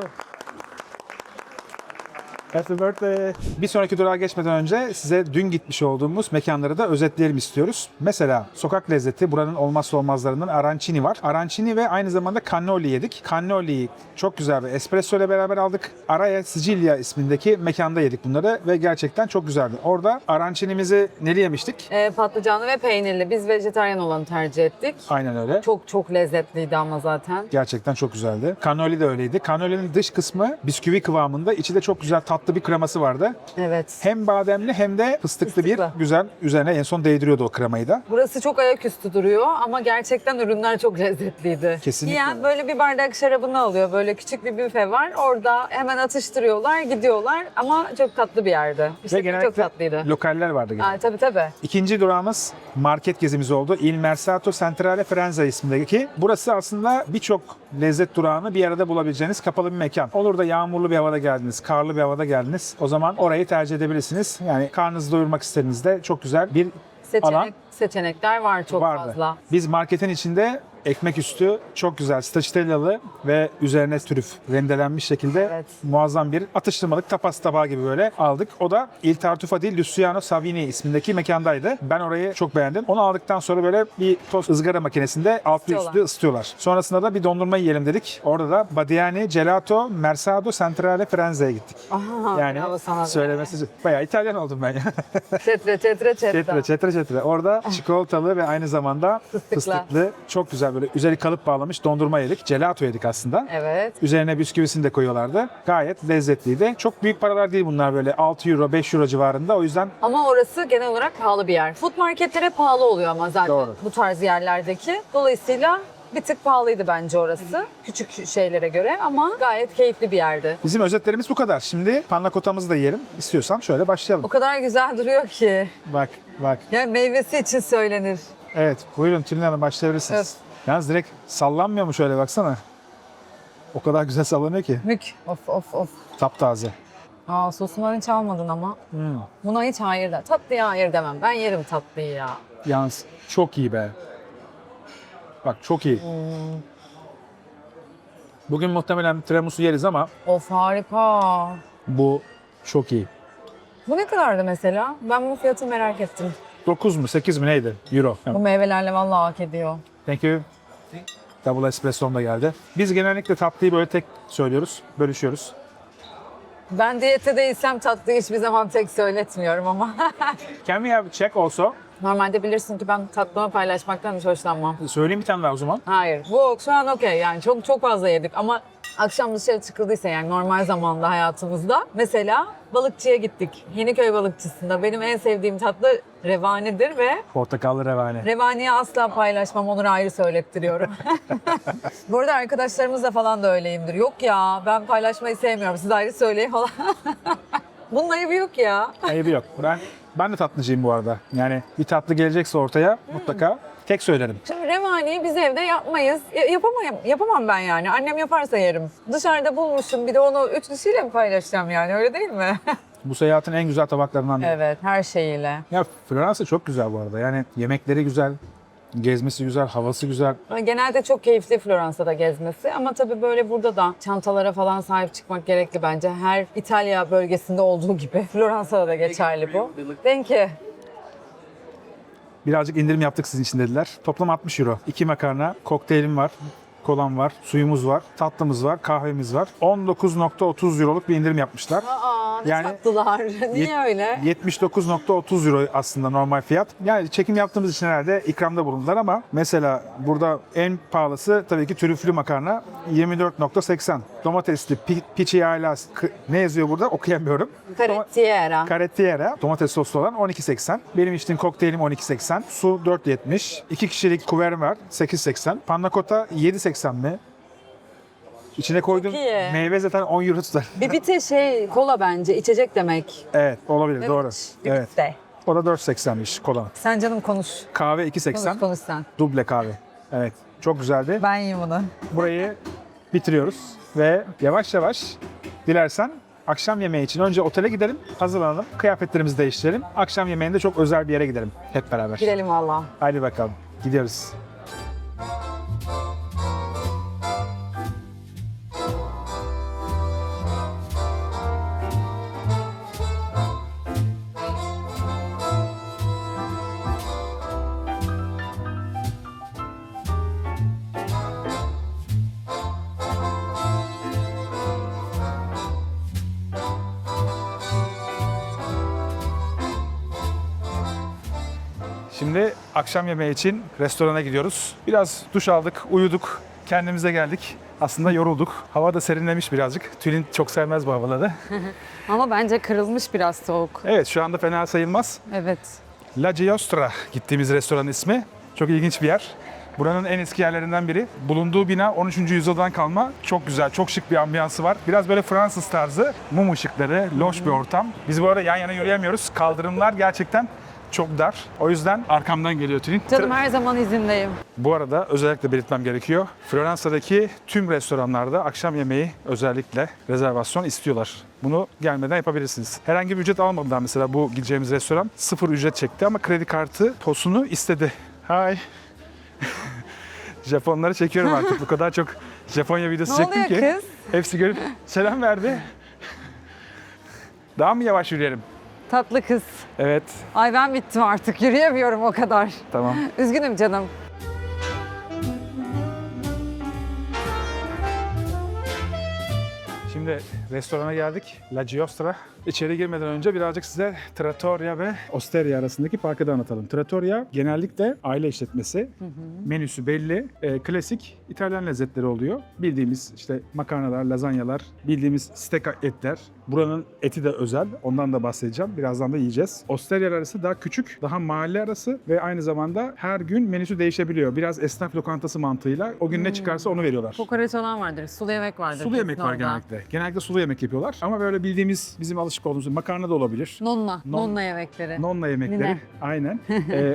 Happy birthday. Bir sonraki durağa geçmeden önce size dün gitmiş olduğumuz mekanları da özetleyelim istiyoruz. Mesela sokak lezzeti buranın olmazsa olmazlarından arancini var. Arancini ve aynı zamanda cannoli yedik. Cannoli'yi çok güzel bir espresso ile beraber aldık. Araya Sicilya ismindeki mekanda yedik bunları ve gerçekten çok güzeldi. Orada arancinimizi neli yemiştik? Patlıcanlı ve peynirli. Biz vejetaryen olanı tercih ettik. Aynen öyle. Çok çok lezzetliydi ama zaten. Gerçekten çok güzeldi. Cannoli de öyleydi. Cannoli'nin dış kısmı bisküvi kıvamında, içi de çok güzel tatlı bir kreması vardı. Evet. Hem bademli hem de fıstıklı bir Fıstıklı. güzel, üzerine en son değdiriyordu o kremayı da. Burası çok ayaküstü duruyor ama gerçekten ürünler çok lezzetliydi. Kesinlikle. Yani böyle bir bardak şarabını alıyor. Böyle küçük bir büfe var. Orada hemen atıştırıyorlar, gidiyorlar ama çok tatlı bir yerde. Ve İşte çok genellikle tatlıydı. lokaller vardı. Aa, tabii tabii. İkinci durağımız market gezimiz oldu. Il Mercato Centrale Firenze ismindeki. Burası aslında birçok lezzet durağını bir arada bulabileceğiniz kapalı bir mekan. Olur da yağmurlu bir havada geldiniz, karlı bir havada geldiniz. O zaman orayı tercih edebilirsiniz. Yani karnınızı doyurmak istediğinizde çok güzel bir alan Seçenekler var çok vardı. fazla. Biz marketin içinde ekmek üstü çok güzel stracciatella'lı ve üzerine trüf rendelenmiş şekilde Evet. muazzam bir atıştırmalık tapas tabağı gibi böyle aldık. O da Il Tartufo di Luciano Savini ismindeki mekandaydı. Ben orayı çok beğendim. Onu aldıktan sonra böyle bir tost ızgara makinesinde altlı üstlü ısıtıyorlar. Sonrasında da bir dondurma yiyelim dedik. Orada da Badiani Gelato Mercato Centrale Firenze'ye gittik. Aha, Yani bravo sana be. söylemesi bayağı İtalyan oldum ben ya. Çetre çetre çetre. Çetre. Orada çikolatalı ve aynı zamanda fıstıklı çok güzel böyle üzeri kalıp bağlamış dondurma yedik. Gelato yedik aslında. Evet. Üzerine bisküvisini de koyuyorlardı. Gayet lezzetliydi. Çok büyük paralar değil bunlar, böyle 6 euro 5 euro civarında. O yüzden Ama orası genel olarak pahalı bir yer. Food marketlere pahalı oluyor ama zaten Doğru. bu tarz yerlerdeki. Dolayısıyla bir tık pahalıydı bence orası. Küçük şeylere göre ama gayet keyifli bir yerdi. bizim özetlerimiz bu kadar. Şimdi panna cottamızı da yiyelim. İstiyorsan şöyle başlayalım. O kadar güzel duruyor ki. Bak. Ya meyvesi için söylenir. Evet, buyurun Tülin Hanım başlayabilirsiniz. Evet. Yalnız direkt sallanmıyor mu şöyle, baksana. O kadar güzel sallanıyor ki. Mük. Of. Taptaze. Aa, sosundan hiç almadın ama. Buna hiç hayır de. Tatlıya hayır demem. Ben yerim tatlıyı ya. Yalnız çok iyi be. Bak çok iyi. Bugün muhtemelen tiramisu yeriz ama Of harika. bu çok iyi. Bu ne kadardı mesela? Ben bu fiyatı merak ettim. 9 mu 8 mi neydi? Euro. Bu meyvelerle vallahi hak ediyor. Thank you. Double espresso'm da geldi. Biz genellikle tatlıyı böyle tek söylüyoruz, bölüşüyoruz. Ben diyette değilsem tatlıyı hiçbir zaman tek söyletmiyorum ama. Can we have check also? Normalde bilirsin ki ben tatlımı paylaşmaktan hiç hoşlanmam. Söyleyeyim bir tane daha o zaman. Hayır. Bu şu an okey yani çok fazla yedik ama akşam dışarı çıkıldıysa yani normal zamanda hayatımızda mesela balıkçıya gittik. Yeniköy balıkçısında benim en sevdiğim tatlı revanidir ve Portakallı revane. revaniyi asla paylaşmam, onları ayrı söylettiriyorum. Bu arada arkadaşlarımızla falan da öyleyimdir. Yok ya ben paylaşmayı sevmiyorum, siz ayrı söyleyin falan. Bunun ayıbı yok ya. Ayıbı yok. Ben de tatlıcıyım bu arada. Yani bir tatlı gelecekse ortaya mutlaka tek söylerim. Şimdi revaniyi biz evde yapmayız. Yapamam ben yani. Annem yaparsa yerim. Dışarıda bulmuşum bir de onu 3 kişiyle mi paylaşacağım yani, öyle değil mi? Bu seyahatin en güzel tabaklarından biri. Evet, her şeyiyle. Ya Floransa çok güzel bu arada. Yani yemekleri güzel, Gezmesi güzel, havası güzel. Genelde çok keyifli Floransa'da gezmesi ama tabii böyle burada da çantalara falan sahip çıkmak gerekli bence. Her İtalya bölgesinde olduğu gibi Floransa'da da geçerli bu. Thank you. Birazcık indirim yaptık sizin için dediler. Toplam 60 euro. 2 makarna, kokteylim var, kolam var, suyumuz var, tatlımız var, kahvemiz var. 19.30 euroluk bir indirim yapmışlar. Aa, ne Yani- tatlılar. Niye öyle? 79.30 euro aslında normal fiyat. Yani çekim yaptığımız için herhalde ikramda bulundular ama mesela burada en pahalısı tabii ki trüflü makarna 24.80. Domatesli, picciola, ne yazıyor burada okuyamıyorum. Carrettiera. Carrettiera, domates soslu olan 12.80. Benim içtiğim kokteylim 12.80. Su 4.70. 2 kişilik kuver var 8.80. Panna cotta 7.80 mi? İçine koyduğum iyi. meyve zaten 10 euro tutar. Bibite kola bence, içecek demek. Evet olabilir doğru. Evet. Bibite. O da 4.80'miş kola. Sen canım konuş. Kahve 2.80. Konuş sen. Duble kahve. Evet. Çok güzeldi. Ben yiyeyim bunu. Burayı bitiriyoruz ve yavaş yavaş dilersen akşam yemeği için önce otele gidelim, hazırlanalım, kıyafetlerimizi değiştirelim. Akşam yemeğinde çok özel bir yere gidelim hep beraber. Gidelim valla. Haydi bakalım. Gidiyoruz. Şimdi akşam yemeği için restorana gidiyoruz. Biraz duş aldık, uyuduk, kendimize geldik. Aslında yorulduk. Hava da serinlemiş birazcık. Tülin çok sevmez bu havaları. Ama bence kırılmış biraz soğuk. Evet, şu anda fena sayılmaz. Evet. La Giostra gittiğimiz restoranın ismi. Çok ilginç bir yer. Buranın en eski yerlerinden biri. Bulunduğu bina 13. yüzyıldan kalma. Çok güzel, çok şık bir ambiyansı var. Biraz böyle Fransız tarzı. Mum ışıkları, loş bir ortam. Biz bu arada yan yana yürüyemiyoruz. Kaldırımlar gerçekten çok dar. O yüzden arkamdan geliyor Tülin. Canım her zaman izindeyim. Bu arada özellikle belirtmem gerekiyor. Floransa'daki tüm restoranlarda akşam yemeği özellikle rezervasyon istiyorlar. Bunu gelmeden yapabilirsiniz. Herhangi bir ücret almadan mesela bu gideceğimiz restoran 0 ücret çekti ama kredi kartı posunu istedi. Hi. Japonları çekiyorum artık. Bu kadar çok Japonya videosu Ne çektim oluyor ki. kız? Hepsi görüp selam verdi. Daha mı yavaş yürüyelim? Tatlı kız. Evet. Ay ben bittim artık. Yürüyemiyorum o kadar. Tamam. Üzgünüm canım. Şimdi restorana geldik. La Giostra. İçeri girmeden önce birazcık size Trattoria ve Osteria arasındaki farkı da anlatalım. Trattoria genellikle aile işletmesi. Menüsü belli. Klasik İtalyan lezzetleri oluyor. Bildiğimiz işte makarnalar, lazanyalar, bildiğimiz steak etler. Buranın eti de özel. Ondan da bahsedeceğim. Birazdan da yiyeceğiz. Osteria arası daha küçük, daha mahalle arası ve aynı zamanda her gün menüsü değişebiliyor. Biraz esnaf lokantası mantığıyla o gün ne çıkarsa onu veriyorlar. Kokoreç falan vardır. Sulu yemek vardır. Sulu yemek kesin var orada. genellikle. Genellikle sulu yemek yapıyorlar. Ama böyle bildiğimiz, bizim alışık olduğumuz makarna da olabilir. Nonna yemekleri. Nonna yemekleri. Nine. Aynen.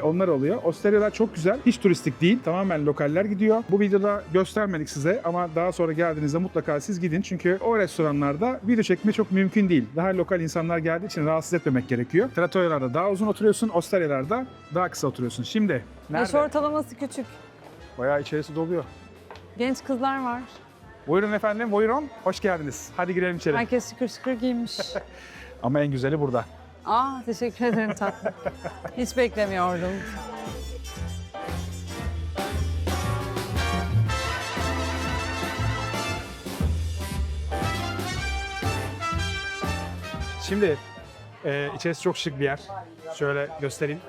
Onlar oluyor. Osteriyalar çok güzel. Hiç turistik değil. Tamamen lokaller gidiyor. Bu videoda göstermedik size ama daha sonra geldiğinizde mutlaka siz gidin. Çünkü o restoranlarda video çekme çok mümkün değil. Daha lokal insanlar geldiği için rahatsız etmemek gerekiyor. Trattoria'larda daha uzun oturuyorsun. Osteriyalarda daha kısa oturuyorsun. Şimdi Yaş nerede? ortalaması küçük. Bayağı içerisi doluyor. Genç kızlar var. Buyurun efendim, buyurun. Hoş geldiniz. Hadi girelim içeri. Herkes şıkır şıkır giymiş. Ama en güzeli burada. Aa teşekkür ederim tatlım. Hiç beklemiyordum. Şimdi içerisi çok şık bir yer. Şöyle göstereyim.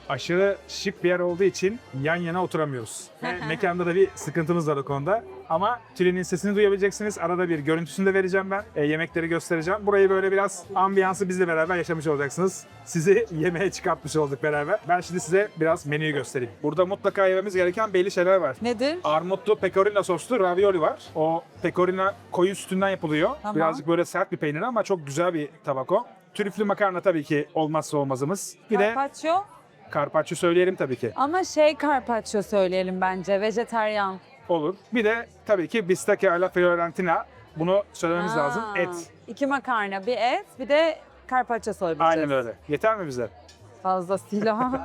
Aşırı şık bir yer olduğu için yan yana oturamıyoruz. Mekanda da bir sıkıntımız var o konuda. Ama Tülin'in sesini duyabileceksiniz. Arada bir görüntüsünü de vereceğim ben. Yemekleri göstereceğim. Burayı böyle biraz ambiyansı bizle beraber yaşamış olacaksınız. Sizi yemeğe çıkartmış olduk beraber. Ben şimdi size biraz menüyü göstereyim. Burada mutlaka yememiz gereken belli şeyler var. Nedir? Armutlu pecorino soslu ravioli var. O pecorino koyun sütünden yapılıyor. Tamam. Birazcık böyle sert bir peynir ama çok güzel bir tabak o. Trüflü makarna tabii ki olmazsa olmazımız. Bir de Carpaccio. carpaccio söyleyelim tabii ki. Ama carpaccio söyleyelim bence. Vejetaryen. Olur. Bir de tabii ki bistecca alla fiorentina. Bunu söylememiz lazım. Et. 2 makarna, bir et, bir de carpaccio söyleyeceğiz. Aynen öyle. Yeter mi bize? Fazlasıyla.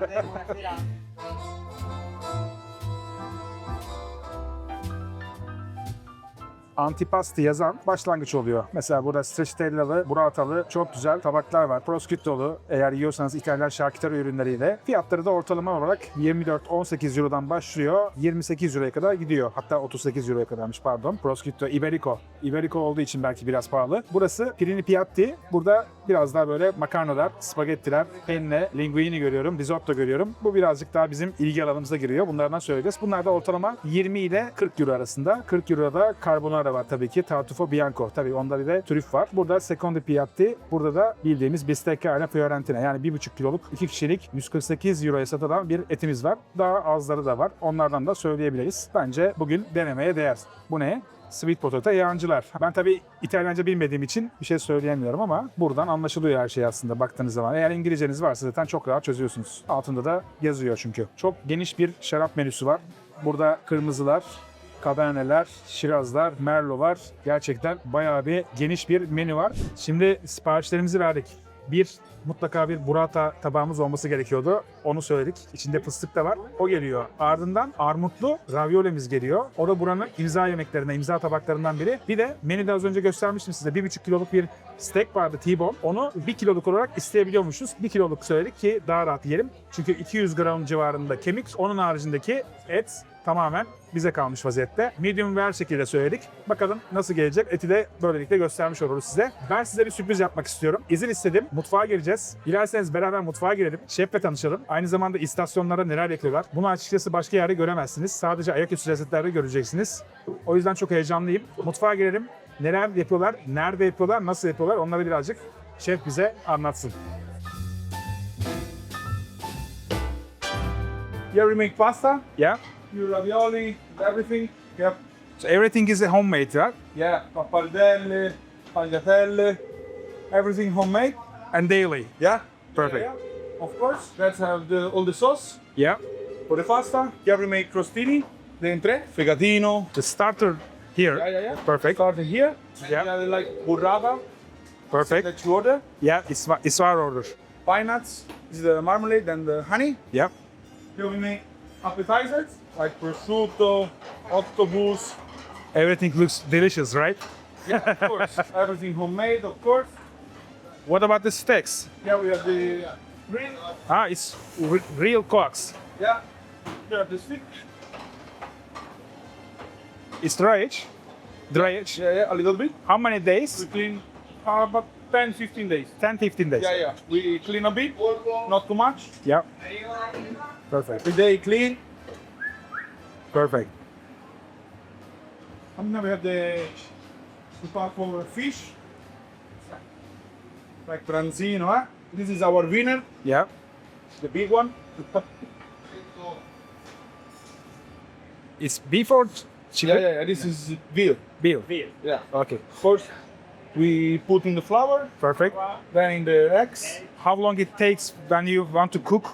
antipasti yazan başlangıç oluyor. Mesela burada stracciatellalı, burratalı çok güzel tabaklar var. Prosciutto'lu eğer yiyorsanız İtalyan şarküteri ürünleriyle. Fiyatları da ortalama olarak 24-18 Euro'dan başlıyor. 28 Euro'ya kadar gidiyor. Hatta 38 Euro'ya kadarmış pardon. Prosciutto Iberico. Iberico olduğu için belki biraz pahalı. Burası Pirini Piatti. Burada biraz daha böyle makarnalar, spagettiler, penne, linguine görüyorum, risotto görüyorum. Bu birazcık daha bizim ilgi alanımıza giriyor. Bunlardan söyleyeceğiz. Bunlar da ortalama 20 ile 40 Euro arasında. 40 Euro'da carbonara var tabii ki. Tartufo bianco. Tabii onda bir de trüf var. Burada secondi piatti. Burada da bildiğimiz bistecca alla fiorentina. Yani 1,5 kiloluk 2 kişilik 148 Euro'ya satılan bir etimiz var. Daha azları da var. Onlardan da söyleyebiliriz. Bence bugün denemeye değer. Bu ne? Sweet potato yağcılar. Ben tabii İtalyanca bilmediğim için bir şey söyleyemiyorum ama buradan anlaşılıyor her şey aslında baktığınız zaman. Eğer İngilizceniz varsa zaten çok rahat çözüyorsunuz. Altında da yazıyor çünkü. Çok geniş bir şarap menüsü var. Burada kırmızılar, Caberne'ler, Şirazlar, Merlot var. Gerçekten bayağı bir geniş bir menü var. Şimdi siparişlerimizi verdik. Mutlaka bir burrata tabağımız olması gerekiyordu. Onu söyledik. İçinde fıstık da var. O geliyor. Ardından armutlu raviolimiz geliyor. O da buranın imza yemeklerinden, imza tabaklarından biri. Bir de menüde az önce göstermiştim size. 1,5 kiloluk bir steak vardı T-bone. Onu 1 kiloluk olarak isteyebiliyormuşuz. 1 kiloluk söyledik ki daha rahat yiyelim. Çünkü 200 gram civarında kemik. Onun haricindeki et tamamen bize kalmış vaziyette. Medium rare şekilde söyledik. Bakalım nasıl gelecek. Eti de böylelikle göstermiş oluruz size. Ben size bir sürpriz yapmak istiyorum. İzin istedim. Mutfağa gireceğiz. Dilerseniz beraber mutfağa girelim. Şefle tanışalım. Aynı zamanda istasyonlara neler yapıyorlar. Bunu açıkçası başka yerde göremezsiniz. Sadece ayaküstü lezzetlerde göreceksiniz. O yüzden çok heyecanlıyım. Mutfağa girelim. Neler yapıyorlar, nerede yapıyorlar, nasıl yapıyorlar onları birazcık şef bize anlatsın. Yeah, we make pasta, Yeah? your ravioli, everything. Yep. So everything is homemade, right? Yeah, pappardelle, tagliatelle, everything homemade. And daily. Yeah. Perfect. Yeah, yeah. Of course. Let's have all the sauce Yeah. for the pasta. Yeah, we make crostini, the entrée, fegatino. The starter here. Yeah. Perfect. Starting here. Yeah. Yeah, they like burrata Perfect. that you order. Yeah, it's our order. Pine nuts. This is the marmalade and the honey. Yeah. Here we make appetizers like prosciutto, octopus. Everything looks delicious, right? Yeah, of course. Everything homemade, of course. What about the steaks? Yeah, we have the grill. Ah, it's real cocks. Yeah. We have the stick. It's dry age. Dry age. Yeah, a little bit. How many days? We clean about 10-15 days. 10-15 days. Yeah. We clean a bit, not too much. Yeah. Perfect. Every day clean. Perfect. And then we have the part for fish. Like branzino, huh? This is our winner, Yeah. the big one. It's beef or chicken? Yeah. This is veal. Veal. Yeah. Okay. First, we put in the flour, Perfect. then in the eggs. How long it takes when you want to cook?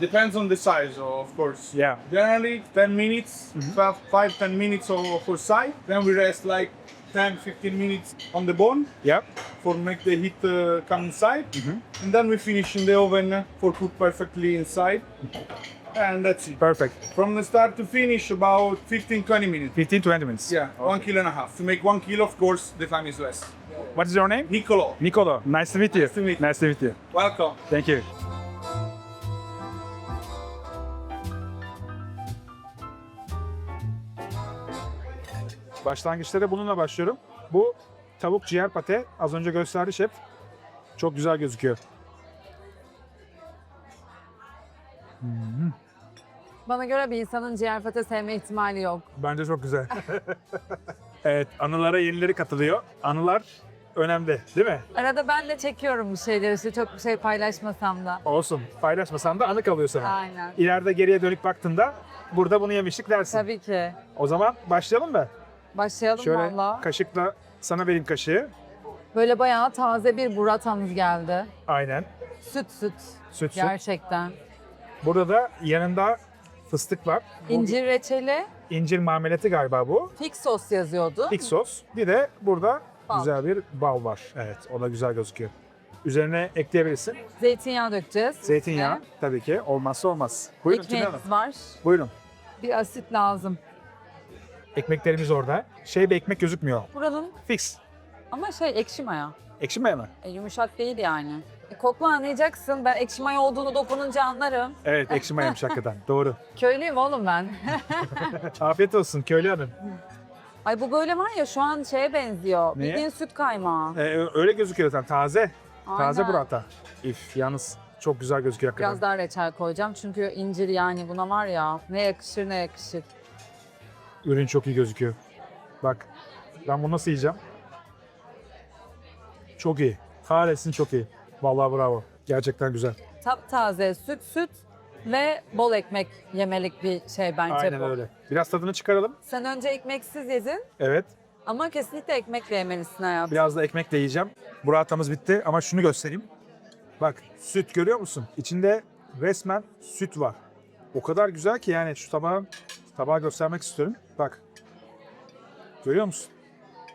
Depends on the size, of course. Yeah. Generally, 10 minutes, 5-10 minutes for side. Then we rest like 10-15 minutes on the bone Yeah. for make the heat come inside. And then we finish in the oven for cook perfectly inside. And that's it. Perfect. From the start to finish, about 15-20 minutes. 15-20 minutes. Yeah, 1.5 kilos. To make 1 kilo, of course, the time is less. What is your name? Nicolo, Nicolo. Nice to meet you. Nice to meet you. Nice to meet you. welcome. Thank you. Başlangıçta bununla başlıyorum. Bu tavuk ciğer pate. Az önce gösterdi şef. Çok güzel gözüküyor. Bana göre bir insanın ciğer pate sevme ihtimali yok. Bence çok güzel. Evet, anılara yenileri katılıyor. Anılar önemli, değil mi? Arada ben de çekiyorum bu şeyleri işte çok bir şey paylaşmasam da. Olsun. Paylaşmasan da anı kalıyor sana. Aynen. İleride geriye dönük baktığında burada bunu yemiştik dersin. Tabii ki. O zaman başlayalım mı? Başlayalım Şöyle valla. kaşıkla sana vereyim kaşığı. Böyle bayağı taze bir buratamız geldi. Aynen. Süt. Süt. Gerçekten. Burada da yanında fıstık var. Bu İncir reçeli, incir marmelatı galiba bu. fig sos yazıyordu. İlk sos. Bir de burada Bal. güzel bir bal var. Evet, o da güzel gözüküyor. Üzerine ekleyebilirsin. Zeytinyağı dökeceğiz. Zeytinyağı Ve tabii ki olmazsa olmaz. Buyurun Tülin Hanım. ekmeğimiz var. Buyurun. Bir asit lazım. Ekmeklerimiz orada. Bir ekmek gözükmüyor. Buranın Fix. ama ekşi maya. Ekşi maya mı? Yumuşak değil yani. Kokla anlayacaksın. Ben ekşi maya olduğunu dokununca anlarım. Evet, ekşi mayaymış hakikaten. Doğru. Köylüyüm oğlum ben. Afiyet olsun köylü hanım. Ay bu böyle var ya şu an benziyor. Neye? Bildiğin süt kaymağı. Öyle gözüküyor zaten. Taze. Taze Aynen. burrata. Üf, yalnız çok güzel gözüküyor hakikaten. Biraz daha reçel koyacağım çünkü incir yani buna var ya ne yakışır ne yakışır. Ürün çok iyi gözüküyor. Bak, ben bunu nasıl yiyeceğim? Çok iyi. Kahretsin çok iyi. Vallahi bravo. Gerçekten güzel. Taptaze süt ve bol ekmek yemelik bir bence Aynen bu. öyle. Biraz tadını çıkaralım. Sen önce ekmeksiz yedin Evet. ama kesinlikle ekmekle yemelisin hayatım. Biraz da ekmekle yiyeceğim. Burratamız bitti ama şunu göstereyim. Bak, süt görüyor musun? İçinde resmen süt var. O kadar güzel ki yani şu tabağı göstermek istiyorum. Bak. Görüyor musun?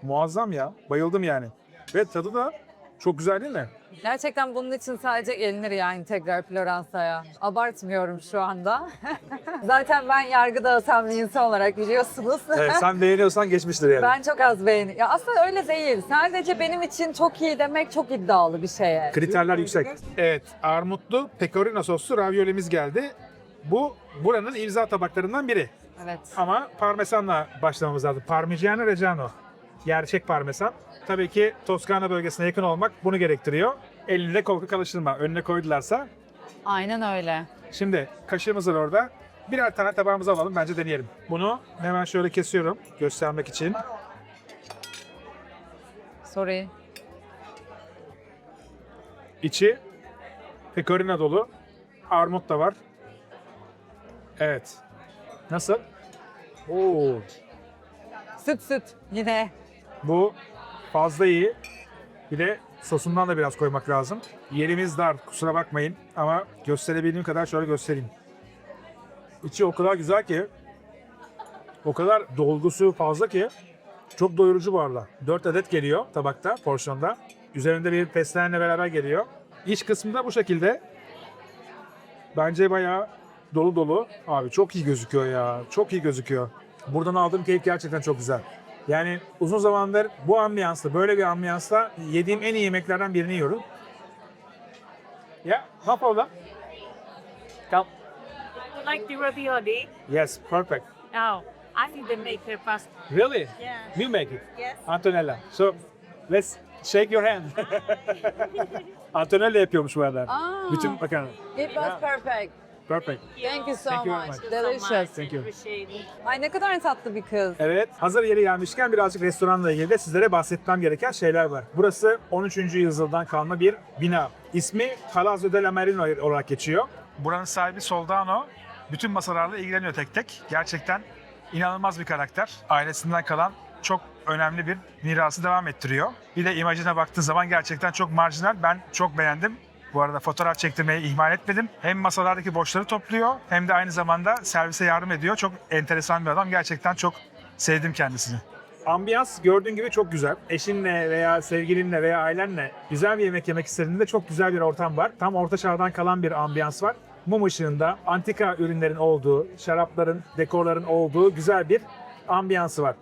Muazzam ya. Bayıldım yani. Ve tadı da çok güzel değil mi? Gerçekten bunun için sadece gelinir yani tekrar Floransa'ya. Abartmıyorum şu anda. Zaten ben yargı dağıtan bir insan olarak biliyorsunuz. Evet, sen beğeniyorsan geçmiştir yani. Ben çok az beğeniyorum. Ya aslında öyle değil. Sadece benim için çok iyi demek çok iddialı bir şeye. Kriterler yüksek. Evet, armutlu pecorino soslu raviolimiz geldi. Bu buranın imza tabaklarından biri. Evet. Ama parmesanla başlamamız lazım. Parmigiano Reggiano. Gerçek parmesan. Tabii ki Toskana bölgesine yakın olmak bunu gerektiriyor. Elinde korkak alıştırma. Önüne koydularsa. Aynen öyle. Şimdi kaşığımız var orada. Birer tane tabağımıza alalım. Bence deneyelim. Bunu hemen şöyle kesiyorum. Göstermek için. Sorry. İçi pecorino dolu. Armut da var. Evet. Nasıl? Oo. Süt yine. Bu fazla iyi. Bir de sosundan da biraz koymak lazım. Yerimiz dar, kusura bakmayın ama gösterebildiğim kadar şöyle göstereyim. İçi o kadar güzel ki, o kadar dolgusu fazla ki çok doyurucu bu arada. 4 adet geliyor tabakta, porsiyonda. Üzerinde bir fesleğenle beraber geliyor. İç kısmı da bu şekilde. Bence bayağı dolu dolu. Abi çok iyi gözüküyor ya, çok iyi gözüküyor. Buradan aldığım keyif gerçekten çok güzel. Yani uzun zamandır bu ambiyansla, böyle bir ambiyansla yediğim en iyi yemeklerden birini yiyorum. Yeah, no problem. Come. Like the ravioli? Yes, perfect. Oh, I think they make it fast. Really? Yeah. You make it? Yes. Antonella. So, let's shake your hand. Antonella yapıyormuş bu arada. Aa, Bütün bakın. it was perfect. Perfect. Thank you so Thank you very much. much. Delicious. Thank you. Appreciate it. Ay ne kadar tatlı bir kız. Evet, hazır yeri gelmişken birazcık restoranla ilgili de sizlere bahsetmem gereken şeyler var. Burası 13. yüzyıldan kalma bir bina. İsmi Palazzo della Marina olarak geçiyor. Buranın sahibi Soldano. Bütün masalarla ilgileniyor tek tek. Gerçekten inanılmaz bir karakter. Ailesinden kalan çok önemli bir mirası devam ettiriyor. Bir de imajına baktığın zaman gerçekten çok marjinal. Ben çok beğendim. Bu arada fotoğraf çektirmeyi ihmal etmedim. Hem masalardaki boşları topluyor hem de aynı zamanda servise yardım ediyor. Çok enteresan bir adam. Gerçekten çok sevdim kendisini. Ambiyans gördüğün gibi çok güzel. Eşinle veya sevgilinle veya ailenle güzel bir yemek yemek istediğinde çok güzel bir ortam var. Tam orta çağdan kalan bir ambiyans var. Mum ışığında antika ürünlerin olduğu, şarapların, dekorların olduğu güzel bir ambiyansı var.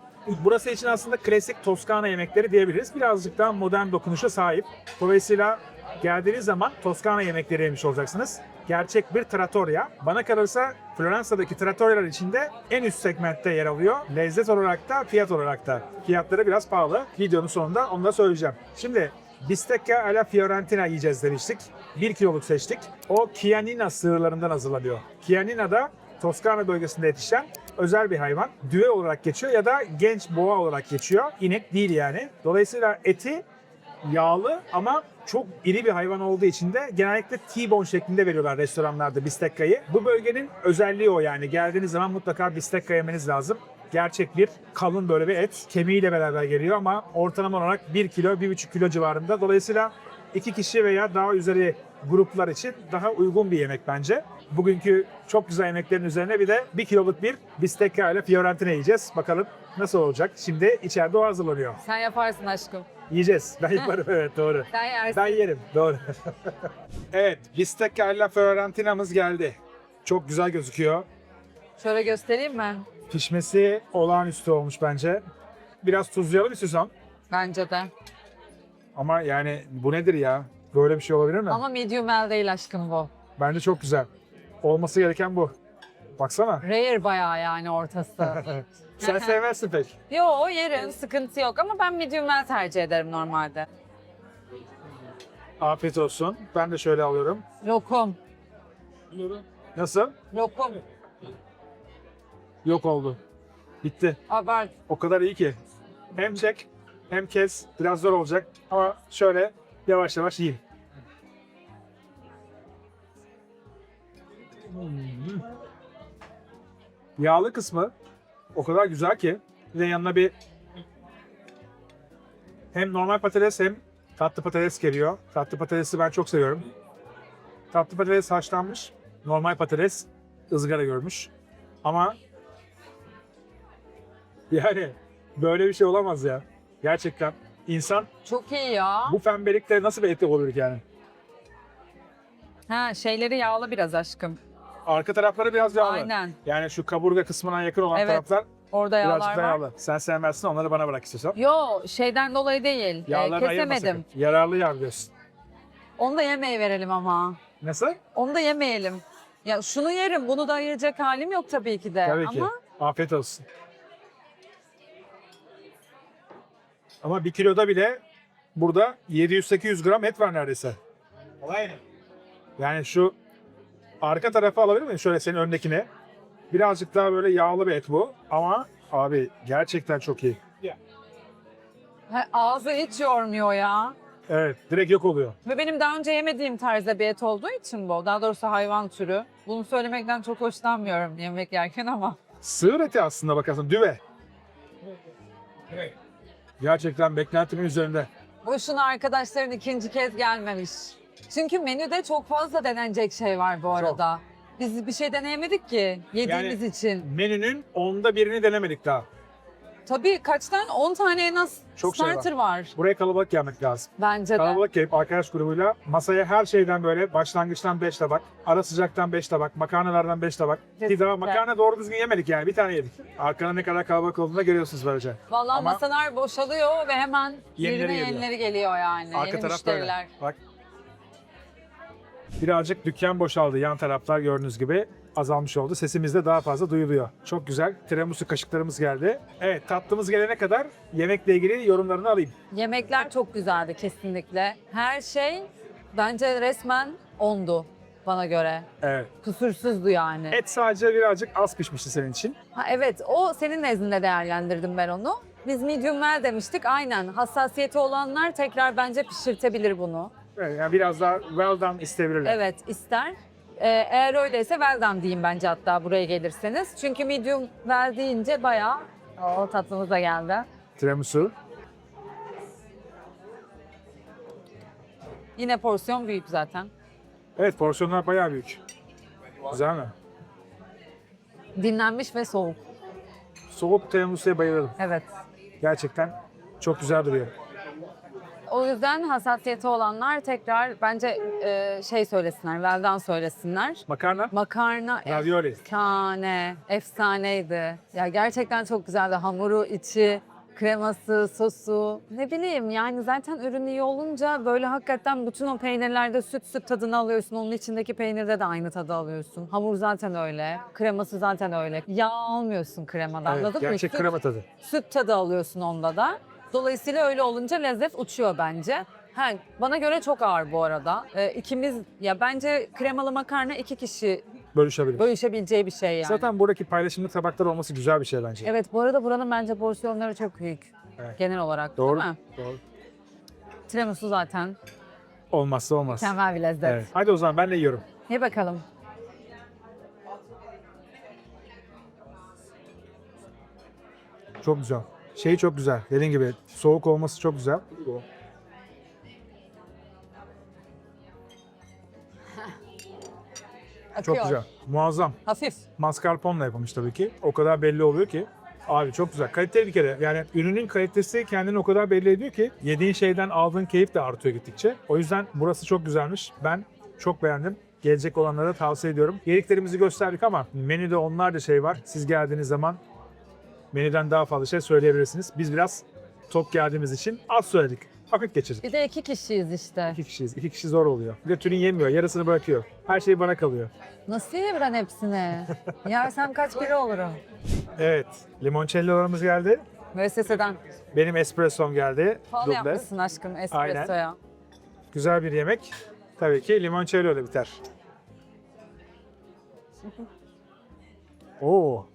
Burası için aslında klasik Toskana yemekleri diyebiliriz. Birazcık daha modern dokunuşa sahip. Dolayısıyla geldiğiniz zaman Toskana yemekleri yemiş olacaksınız. Gerçek bir trattoria. Bana kalırsa Floransa'daki trattorialar içinde en üst segmentte yer alıyor. Lezzet olarak da, fiyat olarak da. Fiyatları biraz pahalı. Videonun sonunda onu da söyleyeceğim. Şimdi bistecca alla fiorentina yiyeceğiz demiştik. 1 kiloluk seçtik. O Chianina sığırlarından hazırlanıyor. Chianina da Toskana bölgesinde yetişen özel bir hayvan. Düve olarak geçiyor ya da genç boğa olarak geçiyor. İnek değil yani. Dolayısıyla eti yağlı ama çok iri bir hayvan olduğu için de genellikle T-bone şeklinde veriyorlar restoranlarda bistecca'yı. Bu bölgenin özelliği o yani. Geldiğiniz zaman mutlaka bistecca yemeniz lazım. Gerçek bir kalın böyle bir et. Kemiğiyle beraber geliyor ama ortalama olarak 1 kilo, 1,5 kilo civarında. Dolayısıyla 2 kişi veya daha üzeri gruplar için daha uygun bir yemek bence. Bugünkü çok güzel yemeklerin üzerine bir de 1 kiloluk bir bistecca ile fiorentina yiyeceğiz. Bakalım nasıl olacak? Şimdi içeride o hazırlanıyor. Sen yaparsın aşkım. Yiyeceğiz. Ben yaparım, evet doğru. Sen yersin. Ben yerim, doğru. Evet, bistecca ile fiorentina'mız geldi. Çok güzel gözüküyor. Şöyle göstereyim mi? Pişmesi olağanüstü olmuş bence. Biraz tuzlayalım istiyorsan. Bence de. Ama yani bu nedir ya? Böyle bir şey olabilir mi? Ama medium well değil aşkım bu. Bence çok güzel. Olması gereken bu. Baksana. Rare bayağı yani ortası. Sen sevmezsin pek. Yo yerim, sıkıntı yok ama ben medium well tercih ederim normalde. Afiyet olsun. Ben de şöyle alıyorum. Lokum. Nasıl? Lokum. Yok oldu. Bitti. Abart. O kadar iyi ki. Hem çek hem kes. Biraz zor olacak ama şöyle yavaş yavaş yiyin. Yağlı kısmı o kadar güzel ki. Bir de yanına bir hem normal patates hem tatlı patates geliyor. Tatlı patatesi ben çok seviyorum. Tatlı patates haşlanmış. Normal patates ızgara görmüş. Ama yani böyle bir şey olamaz ya. Gerçekten insan Çok iyi ya. bu pembelikte nasıl bir eti olabilir yani? Ha şeyleri yağlı biraz aşkım. Arka tarafları biraz yağlı. Aynen. Yani şu kaburga kısmına yakın olan Evet, taraflar Orada birazcık yağlar da var. yağlı. Sen sevmezsin, onları bana bırak istiyorsan. Yo şeyden dolayı değil. Yağlarını ayırma Kesemedim. sakın. Yararlı yağ diyorsun. Onu da yemeğe verelim ama. Nasıl? Onu da yemeyelim. Ya şunu yerim, bunu da ayıracak halim yok tabii ki de. Tabii ki. Ama Afiyet olsun. Ama 1 kiloda bile burada 700-800 gram et var neredeyse. Yani şu arka tarafı alabilir miyim? Şöyle senin öndekine. Birazcık daha böyle yağlı bir et bu. Ama abi gerçekten çok iyi. ağzı hiç yormuyor ya. Evet, direkt yok oluyor. Ve benim daha önce yemediğim tarzda bir et olduğu için bu. Daha doğrusu hayvan türü. Bunu söylemekten çok hoşlanmıyorum yemek yerken ama. Sığır eti aslında bakarsan, düve. Gerçekten beklentimin üzerinde. Boşuna arkadaşların ikinci kez gelmemiş. Çünkü menüde çok fazla denenecek şey var bu arada. Biz bir şey deneyemedik ki yediğimiz için. Menünün 1/10'ını denemedik daha. Tabii kaç tane? 10 tane en az Çok şey var. starter var. Buraya kalabalık gelmek lazım. Bence de. Kalabalık gelip arkadaş grubuyla masaya her şeyden böyle başlangıçtan 5 tabak, ara sıcaktan 5 tabak, makarnalardan 5 tabak. Ki daha Kesinlikle. makarna doğru düzgün yemedik yani, bir tane yedik. Arkada ne kadar kalabalık olduğunu da görüyorsunuz böylece. Vallahi Ama masalar boşalıyor ve hemen Yenileri yerine geliyor. yenileri geliyor yani. Arka Yeni taraf böyle. müşteriler. Bak. Birazcık dükkan boşaldı. Yan taraflar gördüğünüz gibi azalmış oldu. Sesimiz de daha fazla duyuluyor. Çok güzel. Tiramisu kaşıklarımız geldi. Evet, tatlımız gelene kadar yemekle ilgili yorumlarını alayım. Yemekler çok güzeldi kesinlikle. Her şey bence resmen 10'du bana göre. Evet. Kusursuzdu yani. Et sadece birazcık az pişmişti senin için. Ha, evet o senin nezdinde değerlendirdim ben onu. Biz medium well demiştik aynen. Hassasiyeti olanlar tekrar bence pişirtebilir bunu. Evet, yani biraz daha well done isteyebilirler. Evet ister. Eğer öyleyse well done diyeyim bence hatta buraya gelirseniz. Çünkü medium well deyince bayağı o tatlımız da geldi. Tiramisu. Yine porsiyon büyük zaten. Evet, porsiyonlar bayağı büyük. Güzel mi? Dinlenmiş ve soğuk. Soğuk tiramisu'ya bayılırım. Evet. Gerçekten çok güzel duruyor. O yüzden hassasiyeti olanlar tekrar bence şey söylesinler, well done söylesinler. Makarna, Makarna ravioli. efsane, efsaneydi. Ya gerçekten çok güzeldi. Hamuru, içi, kreması, sosu. Ne bileyim yani zaten ürün iyi olunca böyle hakikaten bütün o peynirlerde süt tadını alıyorsun. Onun içindeki peynirde de aynı tadı alıyorsun. Hamur zaten öyle, kreması zaten öyle. Yağ almıyorsun kremadan, Evet, anladın mı? gerçek krema tadı. Süt tadı alıyorsun onda da. Dolayısıyla öyle olunca lezzet uçuyor bence. Bana göre çok ağır bu arada. İkimiz ya bence kremalı makarna 2 kişi Bölüşebilir. bölüşebileceği bir şey yani. Zaten buradaki paylaşımlı tabaklar olması güzel bir şey bence. Evet bu arada buranın bence porsiyonları çok büyük. Evet. Genel olarak Doğru. değil mi? Doğru. Tiramisu zaten Olmazsa olmaz. mükemmel bir lezzet. Evet. Hadi o zaman ben de yiyorum. Ye bakalım. Çok güzel. Şey çok güzel. Dediğin gibi soğuk olması çok güzel. Akıyor. Çok güzel. Muazzam. Hafif. Mascarpone'la yapılmış tabii ki. O kadar belli oluyor ki. Abi çok güzel. Kaliteli bir kere. Yani ürünün kalitesi kendini o kadar belli ediyor ki yediğin şeyden aldığın keyif de artıyor gittikçe. O yüzden burası çok güzelmiş. Ben çok beğendim. Gelecek olanlara tavsiye ediyorum. Yediklerimizi gösterdik ama menüde onlarca şey var. Siz geldiğiniz zaman menüden daha fazla şey söyleyebilirsiniz. Biz biraz tok geldiğimiz için az söyledik. Vakit geçirdik. Bir de 2 kişiyiz işte. 2 kişiyiz. 2 kişi zor oluyor. Bir de Tülin yemiyor. Yarısını bırakıyor. Her şey bana kalıyor. Nasıl yiyeyim ben hepsini? Yersem kaç kilo olurum? Evet. Limoncello'larımız geldi. Müesseseden. Benim espressom geldi. Pahalı Duble. yapmışsın aşkım espressoya. Güzel bir yemek. Tabii ki limoncello ile biter. Oo,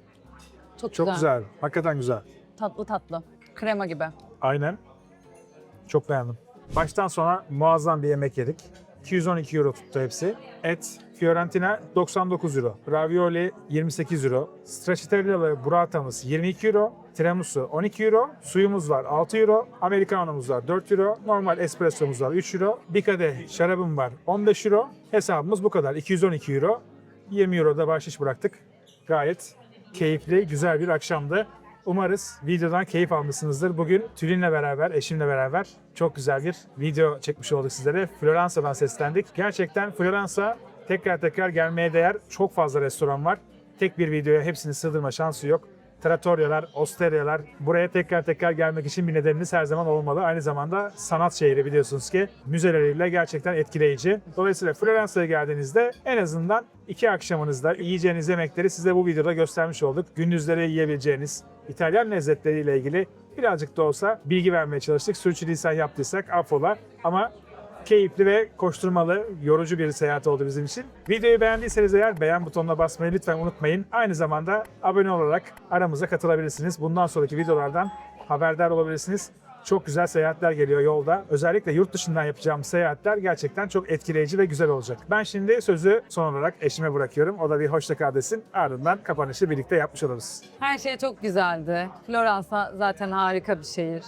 çok güzel. Hakikaten güzel. Tatlı tatlı. Krema gibi. Aynen. Çok beğendim. Baştan sona muazzam bir yemek yedik. 212 euro tuttu hepsi. Et Fiorentina 99 euro. Ravioli 28 euro. Stracciatella ve burratamız 22 euro. Tiramisu 12 euro. Suyumuz var 6 euro. Americanomuz var 4 euro. Normal espressomuz var 3 euro. Bir kadeh şarabım var 15 euro. Hesabımız bu kadar. 212 euro. 20 euro da bahşiş bıraktık. Gayet keyifli, güzel bir akşamdı. Umarız videodan keyif almışsınızdır. Bugün Tülin'le beraber, eşimle beraber çok güzel bir video çekmiş olduk sizlere. Floransa'dan seslendik. Gerçekten Floransa tekrar gelmeye değer çok fazla restoran var. Tek bir videoya hepsini sığdırma şansı yok. Trattoria'lar, osterialar. Buraya tekrar gelmek için bir nedeniniz her zaman olmalı. Aynı zamanda sanat şehri biliyorsunuz ki müzeleriyle gerçekten etkileyici. Dolayısıyla Floransa'ya geldiğinizde en azından 2 akşamınızda yiyeceğiniz yemekleri size bu videoda göstermiş olduk. Gündüzleri yiyebileceğiniz İtalyan lezzetleriyle ilgili birazcık da olsa bilgi vermeye çalıştık. Sürçülisan yaptıysak affola ama keyifli ve koşturmalı, yorucu bir seyahat oldu bizim için. Videoyu beğendiyseniz eğer beğen butonuna basmayı lütfen unutmayın. Aynı zamanda abone olarak aramıza katılabilirsiniz. Bundan sonraki videolardan haberdar olabilirsiniz. Çok güzel seyahatler geliyor yolda. Özellikle yurt dışından yapacağım seyahatler gerçekten çok etkileyici ve güzel olacak. Ben şimdi sözü son olarak eşime bırakıyorum. O da bir hoşça kal desin. Ardından kapanışı birlikte yapmış oluruz. Her şey çok güzeldi. Floransa zaten harika bir şehir.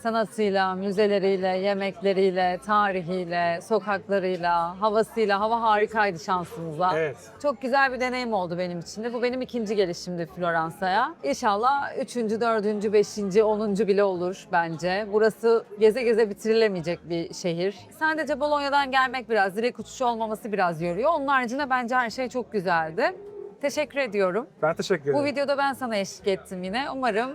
Sanatıyla, müzeleriyle, yemekleriyle, tarihiyle, sokaklarıyla, havasıyla. Hava harikaydı şansımıza. Evet. Çok güzel bir deneyim oldu benim için de. Bu benim 2. gelişimdi Floransa'ya. İnşallah 3., 4., 5., 10. bile olur bence. Burası geze geze bitirilemeyecek bir şehir. Sadece Bolonya'dan gelmek biraz, direkt uçuş olmaması biraz yoruyor. Onun haricinde bence her şey çok güzeldi. Teşekkür ediyorum. Ben teşekkür ederim. Bu videoda ben sana eşlik ettim yine. Umarım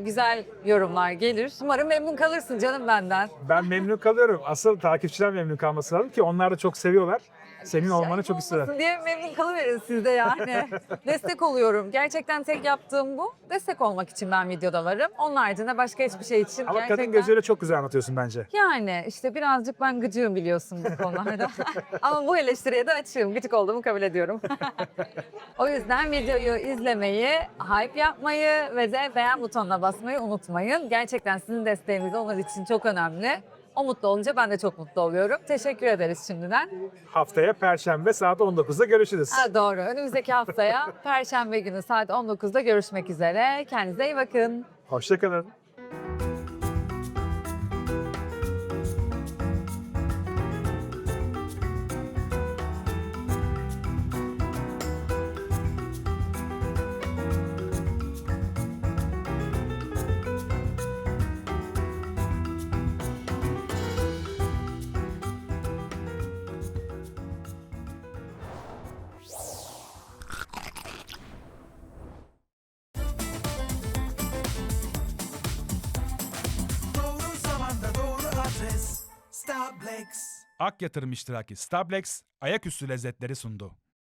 güzel yorumlar gelir. Umarım memnun kalırsın canım benden. Ben memnun kalıyorum. Asıl takipçiler memnun kalması lazım ki onlar da çok seviyorlar. Senin olmanı çok istiyorlar. Olmasın diye memnun kalıverin siz de yani. Destek oluyorum. Gerçekten tek yaptığım bu. Destek olmak için ben videoda varım. Onun haricinde başka hiçbir şey için Ama gerçekten... kadın gözüyle çok güzel anlatıyorsun bence. Yani işte birazcık ben gıcığım biliyorsun bu konularda. Ama bu eleştiriye de açığım. Gıcık olduğumu kabul ediyorum. O yüzden videoyu izlemeyi, hype yapmayı ve de beğen butonuna basmayı unutmayın. Gerçekten sizin desteğiniz onlar için çok önemli. O mutlu olunca ben de çok mutlu oluyorum. Teşekkür ederiz şimdiden. Haftaya Perşembe saat 19'da görüşürüz. Ha, doğru. Önümüzdeki haftaya Perşembe günü saat 19'da görüşmek üzere. Kendinize iyi bakın. Hoşçakalın. Doğru zamanda doğru adres. Starbucks. Ak Yatırım iştiraki Stablex ayaküstü lezzetleri sundu.